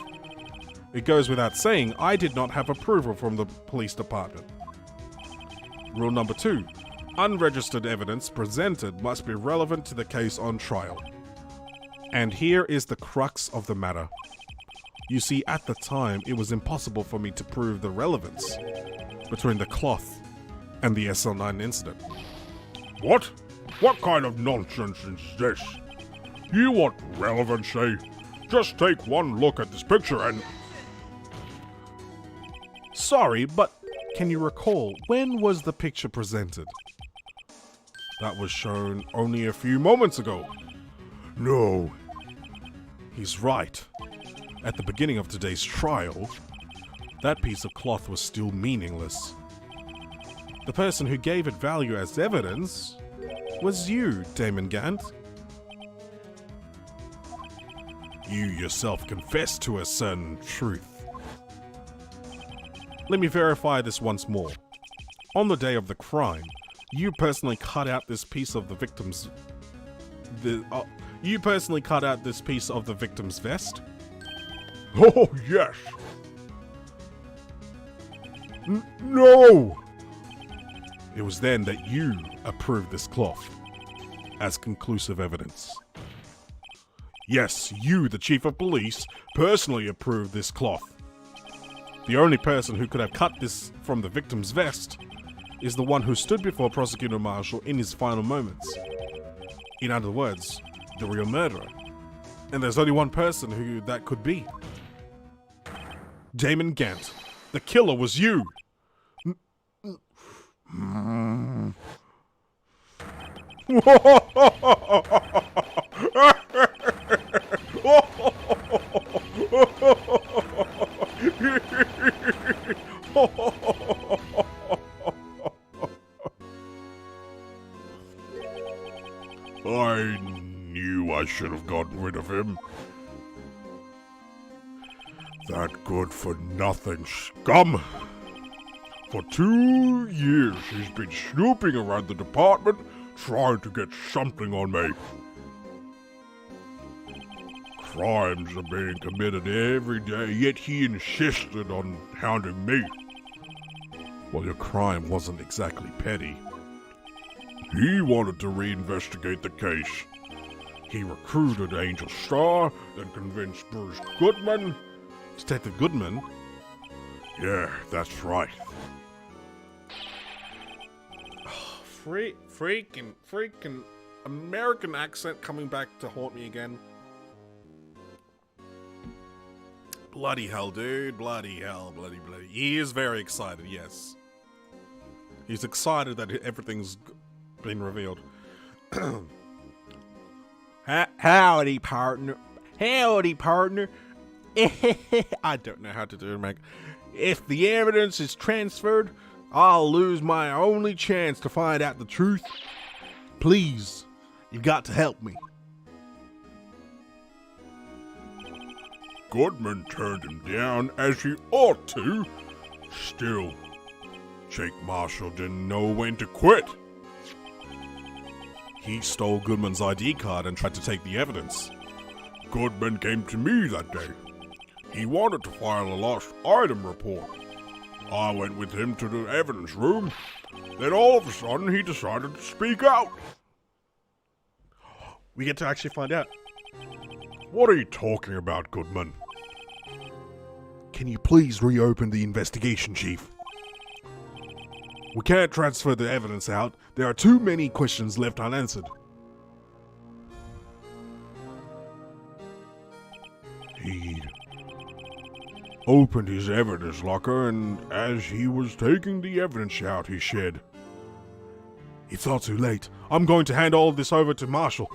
It goes without saying, I did not have approval from the police department. Rule number 2. Unregistered evidence presented must be relevant to the case on trial. And here is the crux of the matter. You see, at the time, it was impossible for me to prove the relevance between the cloth and the SL9 incident. What? What kind of nonsense is this? You want relevancy? Just take one look at this picture and... Sorry, but can you recall, when was the picture presented? That was shown only a few moments ago. No. He's right. At the beginning of today's trial, that piece of cloth was still meaningless. The person who gave it value as evidence was you, Damon Gant. You yourself confessed to a certain truth. Let me verify this once more. On the day of the crime, you personally cut out this piece of the victim's... you personally cut out this piece of the victim's vest? Oh, yes. No! It was then that you approved this cloth as conclusive evidence. Yes, you, the chief of police, personally approved this cloth. The only person who could have cut this from the victim's vest is the one who stood before Prosecutor Marshall in his final moments. In other words, the real murderer. And there's only one person who that could be. Damon Gant. The killer was you! I knew I should have gotten rid of him. That good-for-nothing scum. For 2 years, he's been snooping around the department, trying to get something on me. Crimes are being committed every day, yet he insisted on hounding me. Well, your crime wasn't exactly petty. He wanted to reinvestigate the case. He recruited Angel Starr, then convinced Bruce Goodman. Detective Goodman? Yeah, that's right. Freaking American accent coming back to haunt me again. Bloody hell, dude. Bloody hell. Bloody. He is very excited, yes. He's excited that everything's been revealed. Howdy, partner. Howdy, partner. I don't know how to do it, Meg. If the evidence is transferred, I'll lose my only chance to find out the truth. Please, you've got to help me. Goodman turned him down, as he ought to. Still, Jake Marshall didn't know when to quit. He stole Goodman's ID card and tried to take the evidence. Goodman came to me that day. He wanted to file a lost item report. I went with him to the evidence room. Then all of a sudden, he decided to speak out. We get to actually find out. What are you talking about, Goodman? Can you please reopen the investigation, Chief? We can't transfer the evidence out. There are too many questions left unanswered. He opened his evidence locker, and as he was taking the evidence out, he said, "It's all too late. I'm going to hand all of this over to Marshall."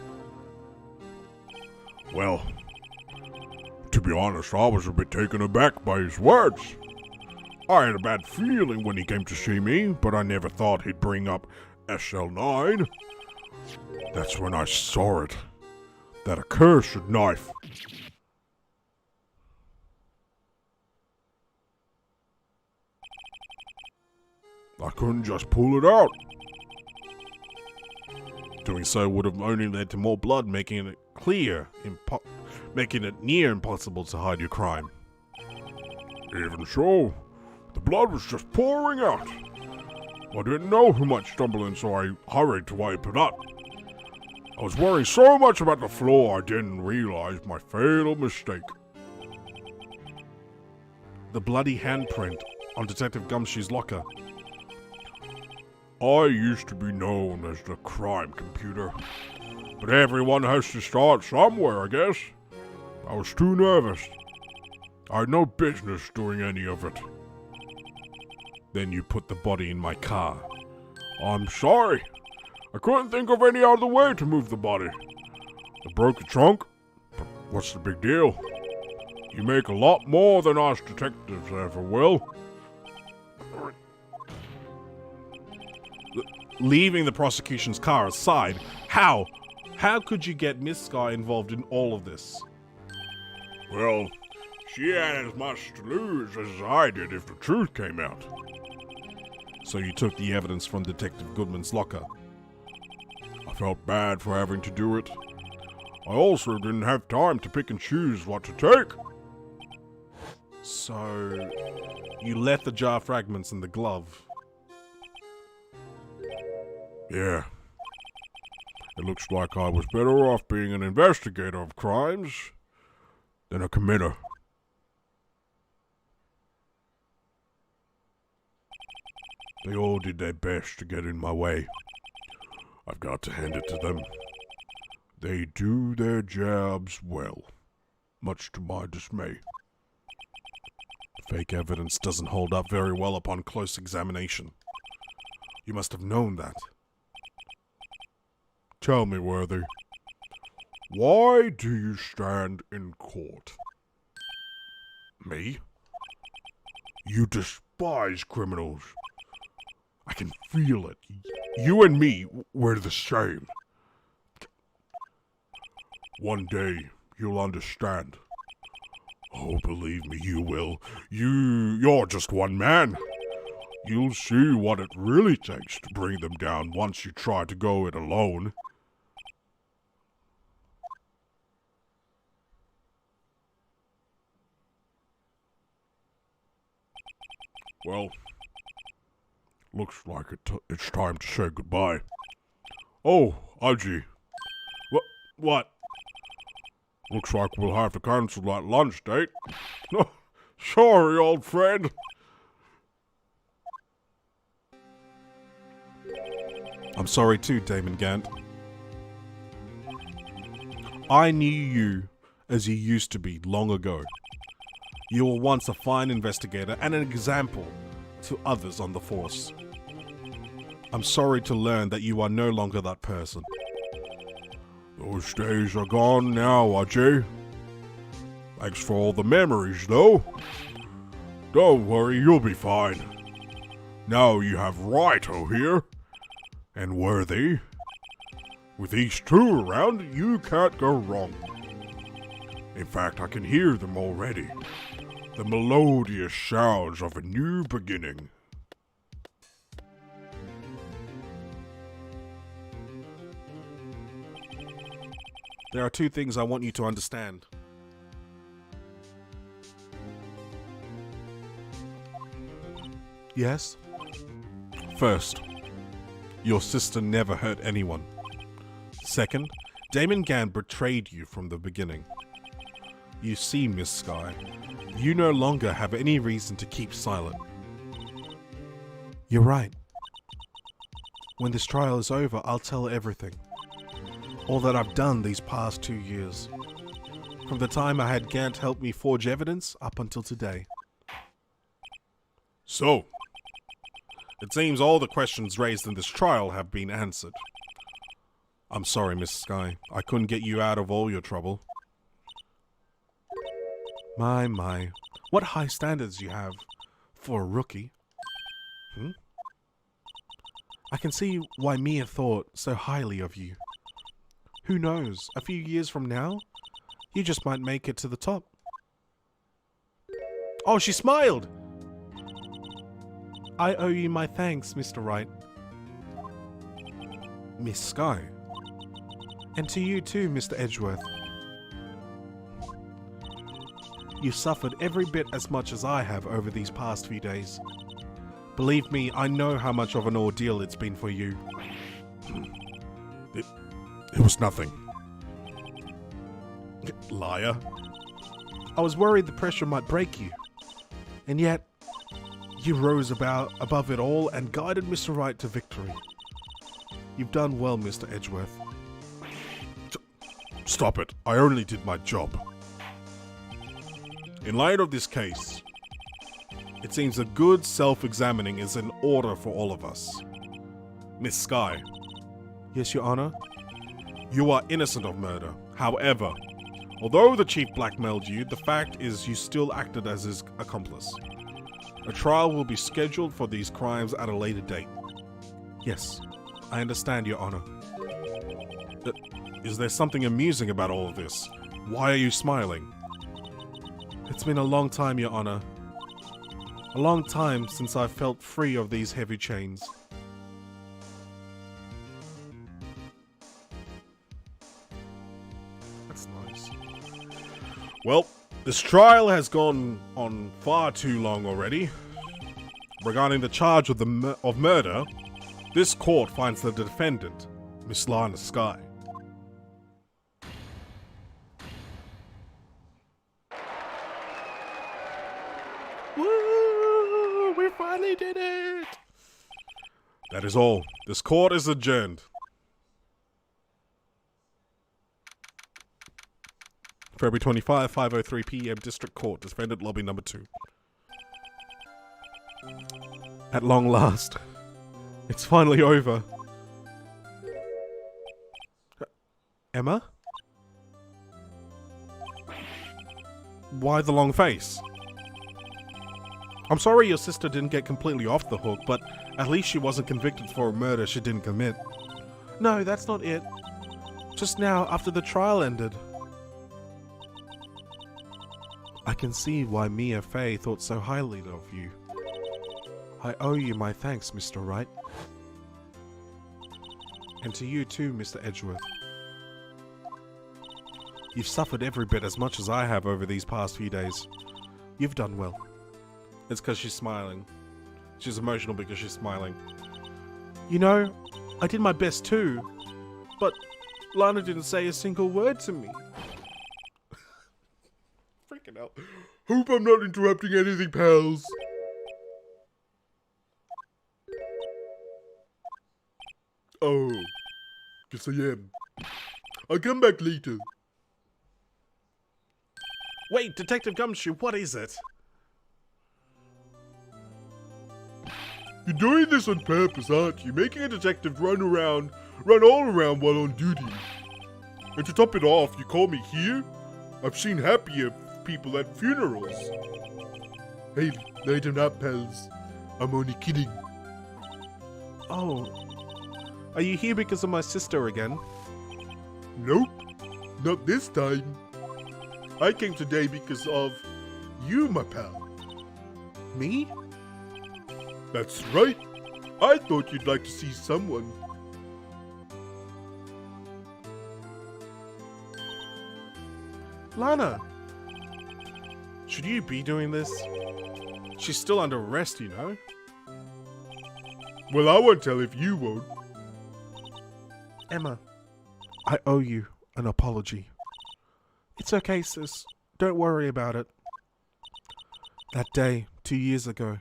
Well, to be honest, I was a bit taken aback by his words. I had a bad feeling when he came to see me, but I never thought he'd bring up SL9. That's when I saw it. That accursed knife. I couldn't just pull it out. Doing so would have only led to more blood, making it near impossible to hide your crime. Even so, the blood was just pouring out. I didn't know who might stumble in, so I hurried to wipe it up. I was worrying so much about the floor, I didn't realize my fatal mistake. The bloody handprint on Detective Gumshoe's locker. I used to be known as the crime computer, but everyone has to start somewhere, I guess. I was too nervous. I had no business doing any of it. Then you put the body in my car. I'm sorry. I couldn't think of any other way to move the body. I broke the trunk, but what's the big deal? You make a lot more than us detectives ever will. Leaving the prosecution's car aside, how could you get Miss Sky involved in all of this? Well, she had as much to lose as I did if the truth came out. So you took the evidence from Detective Goodman's locker. I felt bad for having to do it. I also didn't have time to pick and choose what to take. So you left the jar fragments in the glove. Yeah. It looks like I was better off being an investigator of crimes than a committer. They all did their best to get in my way. I've got to hand it to them. They do their jobs well, much to my dismay. Fake evidence doesn't hold up very well upon close examination. You must have known that. Tell me, Worthy, why do you stand in court? Me? You despise criminals. I can feel it. You and me, we're the same. One day, you'll understand. Oh, believe me, you will. You're just one man. You'll see what it really takes to bring them down once you try to go it alone. Well, looks like it's time to say goodbye. Oh, Aji. What? Looks like we'll have to cancel that lunch date. Sorry, old friend. I'm sorry too, Damon Gant. I knew you as you used to be long ago. You were once a fine investigator and an example to others on the force. I'm sorry to learn that you are no longer that person. Those days are gone now, Ajay. Thanks for all the memories, though. Don't worry, you'll be fine. Now you have Wright-o here, and Worthy. With these two around, you can't go wrong. In fact, I can hear them already. The melodious sounds of a new beginning. There are two things I want you to understand. Yes? First, your sister never hurt anyone. Second, Damon Gant betrayed you from the beginning. You see, Miss Sky, you no longer have any reason to keep silent. You're right. When this trial is over, I'll tell everything. All that I've done these past 2 years. From the time I had Gant help me forge evidence up until today. So, it seems all the questions raised in this trial have been answered. I'm sorry, Miss Sky. I couldn't get you out of all your trouble. My. What high standards you have for a rookie. I can see why Mia thought so highly of you. Who knows, a few years from now, you just might make it to the top. Oh, she smiled! I owe you my thanks, Mr. Wright. Miss Sky. And to you too, Mr. Edgeworth. You suffered every bit as much as I have over these past few days. Believe me, I know how much of an ordeal it's been for you. It was nothing. Liar. I was worried the pressure might break you. And yet, you rose above it all and guided Mr. Wright to victory. You've done well, Mr. Edgeworth. Stop it. I only did my job. In light of this case, it seems a good self-examining is in order for all of us. Miss Sky. Yes, Your Honor? You are innocent of murder. However, although the chief blackmailed you, the fact is you still acted as his accomplice. A trial will be scheduled for these crimes at a later date. Yes, I understand, Your Honor. Is there something amusing about all of this? Why are you smiling? It's been a long time, Your Honor. A long time since I've felt free of these heavy chains. That's nice. Well, this trial has gone on far too long already. Regarding the charge of murder, this court finds the defendant Miss Lana Sky. Woo! We finally did it! That is all. This court is adjourned. February 25, 5:03 p.m. District Court, Defendant Lobby Number 2. At long last, it's finally over. Emma? Why the long face? I'm sorry your sister didn't get completely off the hook, but at least she wasn't convicted for a murder she didn't commit. No, that's not it. Just now, after the trial ended. I can see why Mia Fey thought so highly of you. I owe you my thanks, Mr. Wright. And to you too, Mr. Edgeworth. You've suffered every bit as much as I have over these past few days. You've done well. It's because she's smiling. She's emotional because she's smiling. You know, I did my best too, but Lana didn't say a single word to me. Freaking hell. Hope I'm not interrupting anything, pals. Oh, guess I am. I'll come back later. Wait, Detective Gumshoe, what is it? You're doing this on purpose, aren't you? Making a detective run all around while on duty. And to top it off, you call me here? I've seen happier people at funerals. Hey, lighten up, pals. I'm only kidding. Oh, are you here because of my sister again? Nope, not this time. I came today because of you, my pal. Me? That's right. I thought you'd like to see someone. Lana! Should you be doing this? She's still under arrest, you know? Well, I won't tell if you won't. Emma, I owe you an apology. It's okay, sis. Don't worry about it. That day, 2 years ago.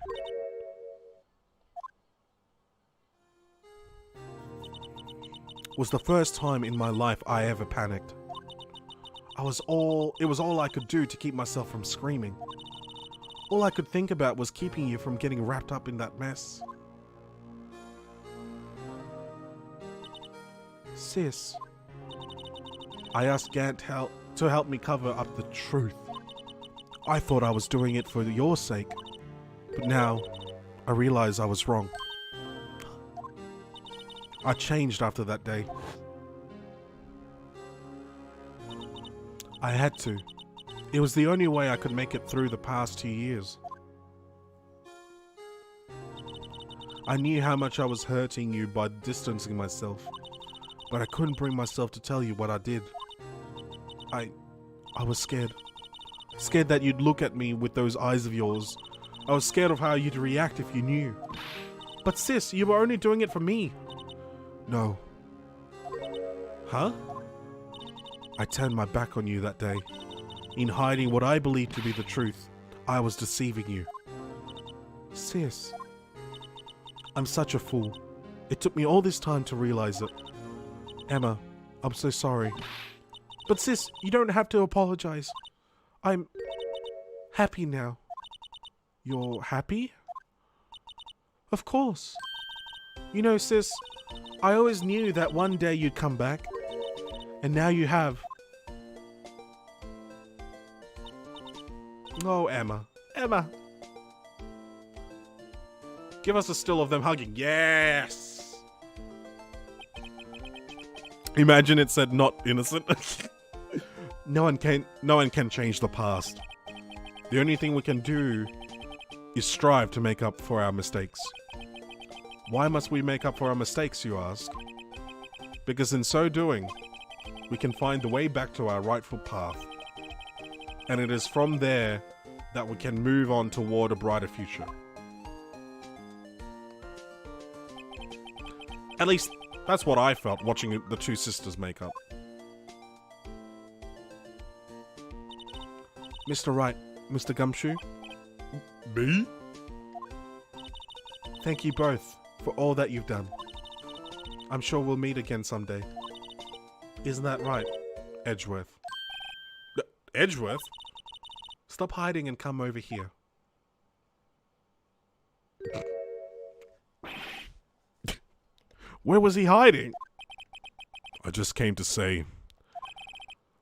Was the first time in my life I ever panicked. It was all I could do to keep myself from screaming. All I could think about was keeping you from getting wrapped up in that mess. Sis, I asked Gant to help me cover up the truth. I thought I was doing it for your sake, but now I realize I was wrong. I changed after that day. I had to. It was the only way I could make it through the past 2 years. I knew how much I was hurting you by distancing myself, but I couldn't bring myself to tell you what I did. I was scared. Scared that you'd look at me with those eyes of yours. I was scared of how you'd react if you knew. But sis, you were only doing it for me. No. Huh? I turned my back on you that day. In hiding what I believed to be the truth, I was deceiving you. Sis, I'm such a fool. It took me all this time to realize it. Emma, I'm so sorry. But sis, you don't have to apologize. I'm happy now. You're happy? Of course. You know, sis, I always knew that one day you'd come back. And now you have. Oh, Emma. Emma! Give us a still of them hugging. Yes! Imagine it said not innocent. No one can change the past. The only thing we can do is strive to make up for our mistakes. Why must we make up for our mistakes, you ask? Because in so doing, we can find the way back to our rightful path. And it is from there that we can move on toward a brighter future. At least That's what I felt watching the two sisters make up. Mr. Wright, Mr. Gumshoe, Me? thank you both for all that you've done. I'm sure we'll meet again someday. Isn't that right, Edgeworth? Edgeworth? Stop hiding and come over here. Where was he hiding? I just came to say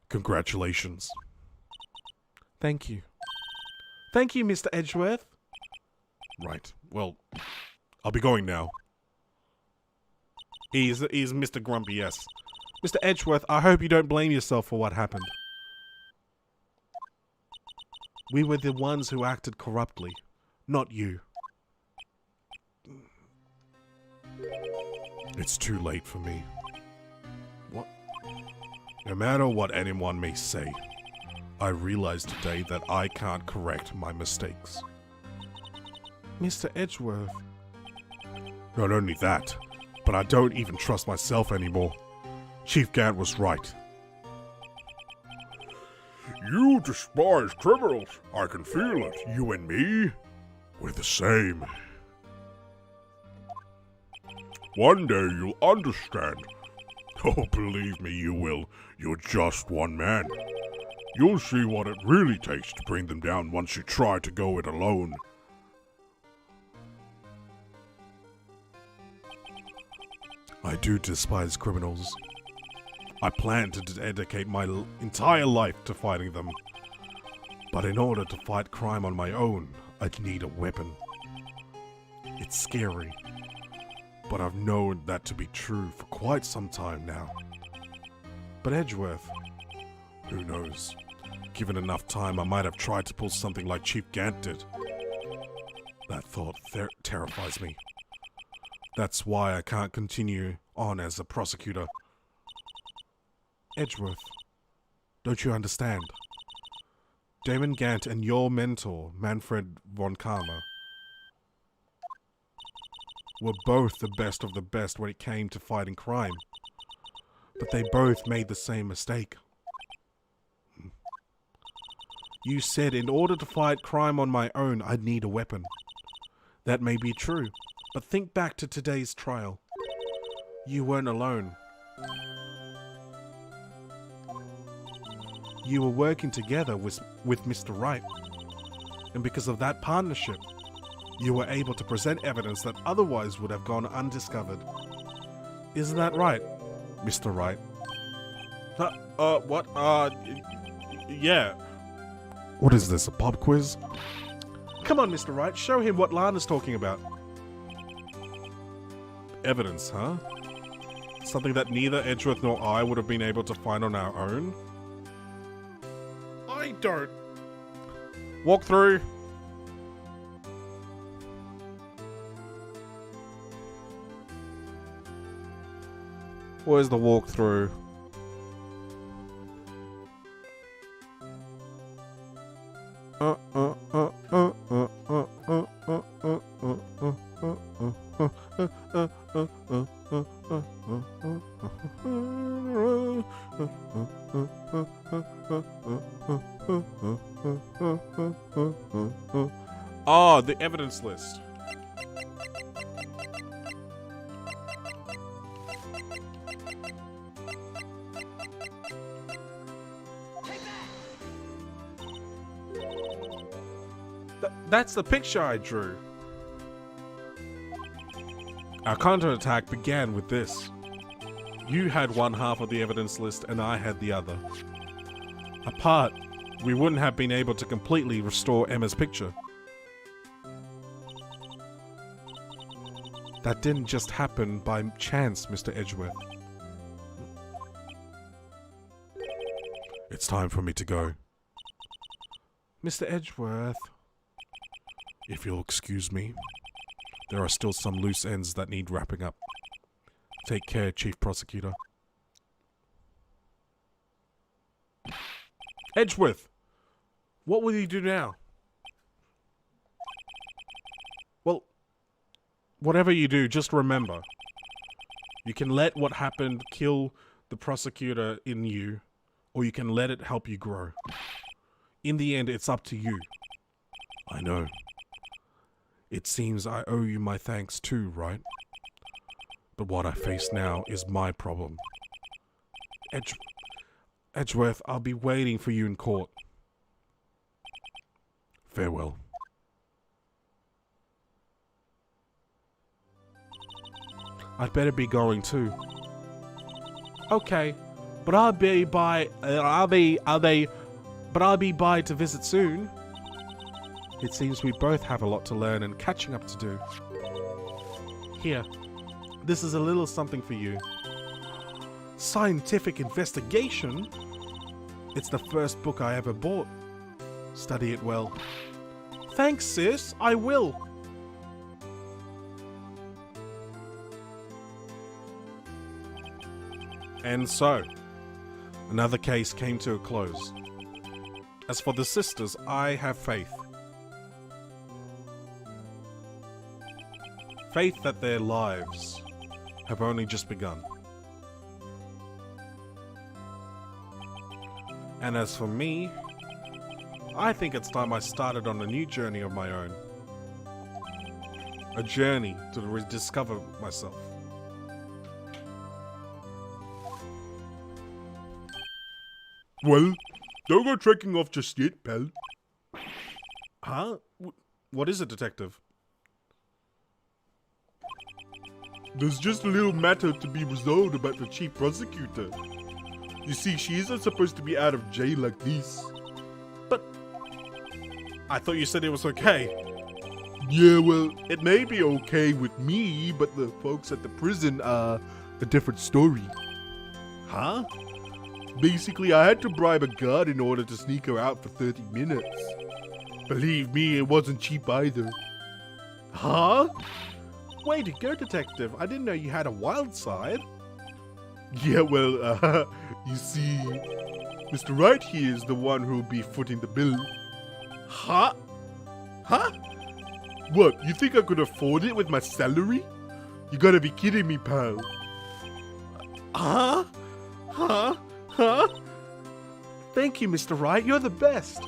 congratulations. Thank you. Thank you, Mr. Edgeworth. Right. Well, I'll be going now. He's Mr. Grumpy, yes. Mr. Edgeworth, I hope you don't blame yourself for what happened. We were the ones who acted corruptly, not you. It's too late for me. What? No matter what anyone may say, I realize today that I can't correct my mistakes. Mr. Edgeworth. Not only that, but I don't even trust myself anymore. Chief Gant was right. You despise criminals. I can feel it. You and me, we're the same. One day you'll understand. Oh, believe me, you will. You're just one man. You'll see what it really takes to bring them down once you try to go it alone. I do despise criminals. I plan to dedicate my entire life to fighting them. But in order to fight crime on my own, I'd need a weapon. It's scary, but I've known that to be true for quite some time now. But Edgeworth, Who knows? Given enough time, I might have tried to pull something like Chief Gant did. That thought terrifies me. That's why I can't continue on as a prosecutor. Edgeworth, don't you understand? Damon Gant and your mentor, Manfred von Karma, were both the best of the best when it came to fighting crime. But they both made the same mistake. You said in order to fight crime on my own, I'd need a weapon. That may be true, but think back to today's trial. You weren't alone. You were working together with Mr. Wright. And because of that partnership, you were able to present evidence that otherwise would have gone undiscovered. Isn't that right, Mr. Wright? What? Yeah. What is this, a pub quiz? Come on, Mr. Wright, show him what Lana's talking about. Evidence, huh? Something that neither Edgeworth nor I would have been able to find on our own? I don't. Walk through. Where's the walkthrough? Oh, the evidence list. That's the picture I drew. Our counterattack began with this. You had one half of the evidence list and I had the other. Apart, we wouldn't have been able to completely restore Emma's picture. That didn't just happen by chance, Mr. Edgeworth. It's time for me to go. Mr. Edgeworth. If you'll excuse me, there are still some loose ends that need wrapping up. Take care, Chief Prosecutor. Edgeworth! What will you do now? Well, whatever you do, just remember. You can let what happened kill the prosecutor in you, or you can let it help you grow. In the end, it's up to you. I know. It seems I owe you my thanks too, right? But what I face now is my problem. Edgeworth, I'll be waiting for you in court. Farewell. I'd better be going too. Okay, but I'll be by to visit soon. It seems we both have a lot to learn and catching up to do. Here, this is a little something for you. Scientific investigation? It's the first book I ever bought. Study it well. Thanks, sis. I will. And so, another case came to a close. As for the sisters, I have faith. Faith that their lives have only just begun. And as for me, I think it's time I started on a new journey of my own. A journey to rediscover myself. Well, don't go trekking off just yet, pal. Huh? What is it, detective? There's just a little matter to be resolved about the chief prosecutor. You see, she isn't supposed to be out of jail like this. But I thought you said it was okay. Yeah, well, it may be okay with me, but the folks at the prison are a different story. Huh? Basically, I had to bribe a guard in order to sneak her out for 30 minutes. Believe me, it wasn't cheap either. Huh? Way to go, detective. I didn't know you had a wild side. Yeah, well, you see, Mr. Wright here is the one who'll be footing the bill. Huh? Huh? What, you think I could afford it with my salary? You gotta be kidding me, pal. Huh? Huh? Huh? Thank you, Mr. Wright. You're the best.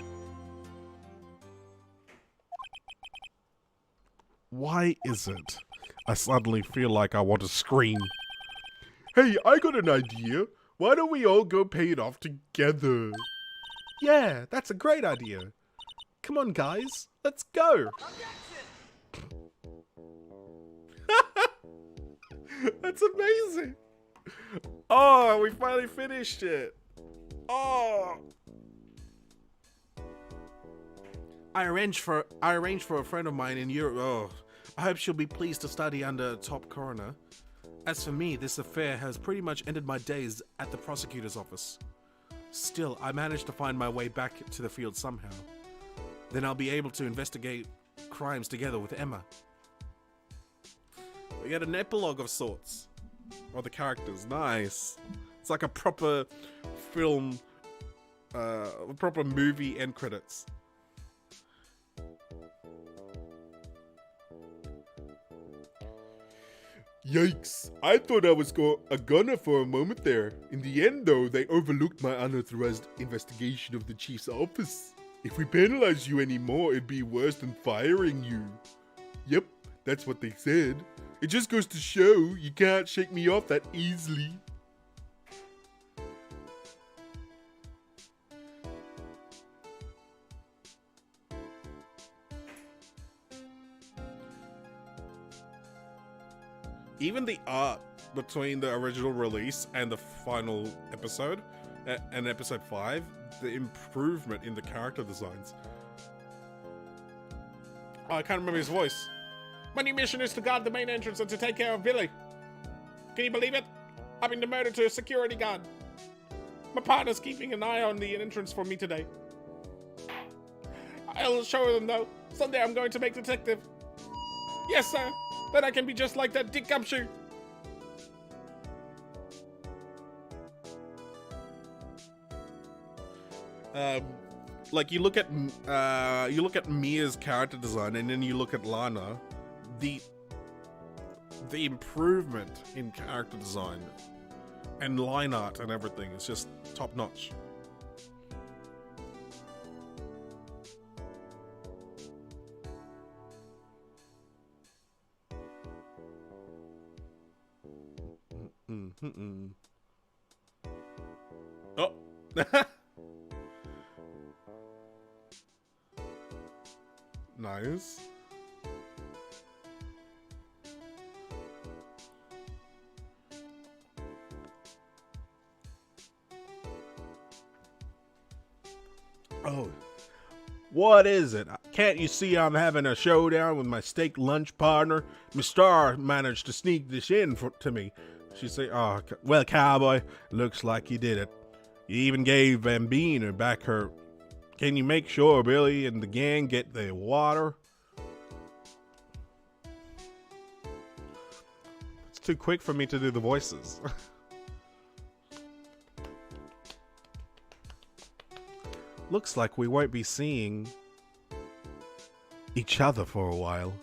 Why is it I suddenly feel like I want to scream? Hey, I got an idea. Why don't we all go pay it off together? Yeah, that's a great idea. Come on, guys. Let's go. That's amazing. Oh, we finally finished it. Oh. I arranged for a friend of mine in Europe. Oh, I hope she'll be pleased to study under a top coroner. As for me, this affair has pretty much ended my days at the prosecutor's office. Still, I managed to find my way back to the field somehow. Then I'll be able to investigate crimes together with Emma. We get an epilogue of sorts. Or the characters. Nice. It's like a proper film, proper movie end credits. Yikes, I thought I was a gunner for a moment there. In the end though, they overlooked my unauthorized investigation of the chief's office. If we penalize you anymore, it'd be worse than firing you. Yep, that's what they said. It just goes to show you can't shake me off that easily. Even the art between the original release and the final episode, and episode 5, the improvement in the character designs. Oh, I can't remember his voice. My new mission is to guard the main entrance and to take care of Billy. Can you believe it? I've been demoted to a security guard. My partner's keeping an eye on the entrance for me today. I'll show them though. Someday I'm going to make detective. Yes, sir. Then I can be just like that Dick Gumshoe. Like you look at Mia's character design, and then you look at Lana. the improvement in character design and line art and everything is just top notch. Oh. Nice. Oh, what is it? Can't you see I'm having a showdown with my steak lunch partner? Miss Star managed to sneak this in to me. She said, "Oh, well, cowboy, looks like you did it. You even gave Bambina back her. Can you make sure Billy and the gang get their water?" It's too quick for me to do the voices. Looks like we won't be seeing each other for a while.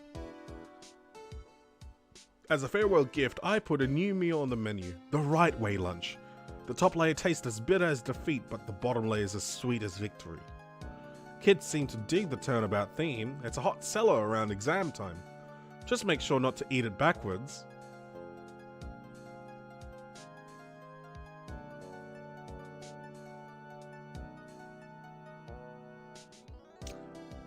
As a farewell gift, I put a new meal on the menu, the Wright way lunch. The top layer tastes as bitter as defeat, but the bottom layer is as sweet as victory. Kids seem to dig the turnabout theme. It's a hot seller around exam time. Just make sure not to eat it backwards.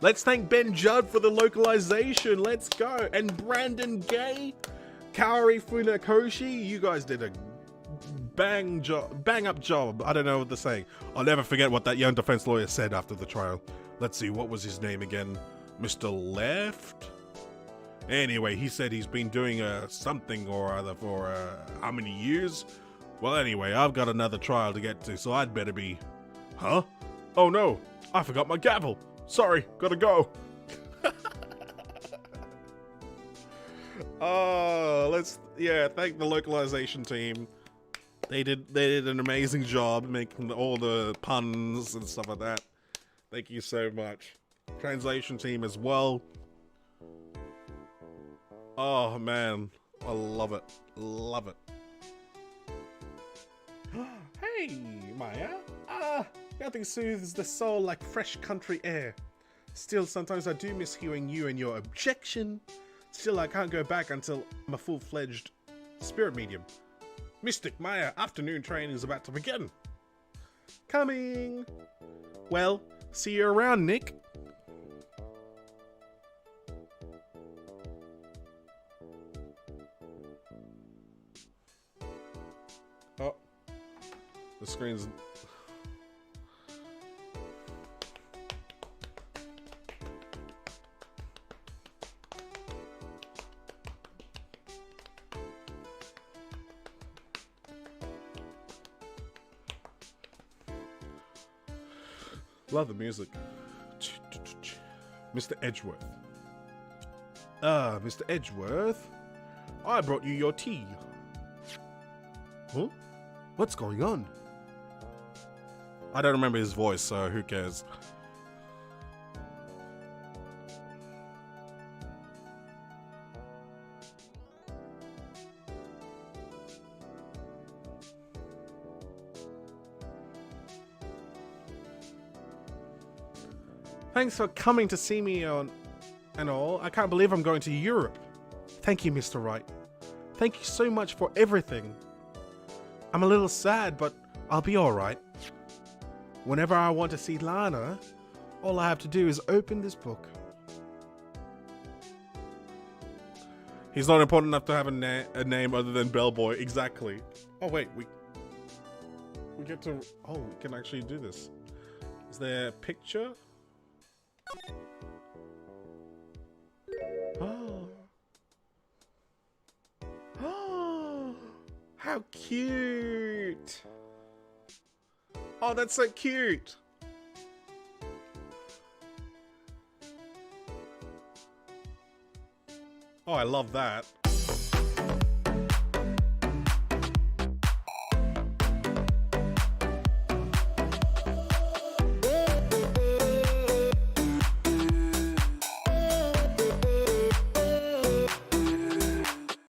Let's thank Ben Judd for the localization. Let's go. And Brandon Gay, Kaori Funakoshi, you guys did a bang up job. I don't know what to say. I'll never forget what that young defense lawyer said after the trial. Let's see, what was his name again? Mr. Left? Anyway, he said he's been doing something or other for how many years? Well, anyway, I've got another trial to get to, so I'd better be... Huh? Oh no, I forgot my gavel. Sorry, gotta go. Thank the localization team. They did an amazing job making all the puns and stuff like that. Thank you so much. Translation team as well. Oh man, I love it. Love it. Hey, Maya. Nothing soothes the soul like fresh country air. Still, sometimes I do miss hearing you and your objection. Still, I can't go back until I'm a full-fledged spirit medium. Mystic Maya, afternoon training is about to begin. Coming. Well, see you around, Nick. Oh, the screen's... Love the music. Mr. Edgeworth. Mr. Edgeworth. I brought you your tea. Huh? What's going on? I don't remember his voice, so who cares? Thanks for coming to see me and all. I can't believe I'm going to Europe. Thank you, Mr. Wright. Thank you so much for everything. I'm a little sad, but I'll be alright. Whenever I want to see Lana, all I have to do is open this book. He's not important enough to have a name other than Bellboy. Exactly. Oh, wait. We get to... Oh, we can actually do this. Is there a picture? Oh. Oh, how cute. Oh, that's so cute. Oh, I love that.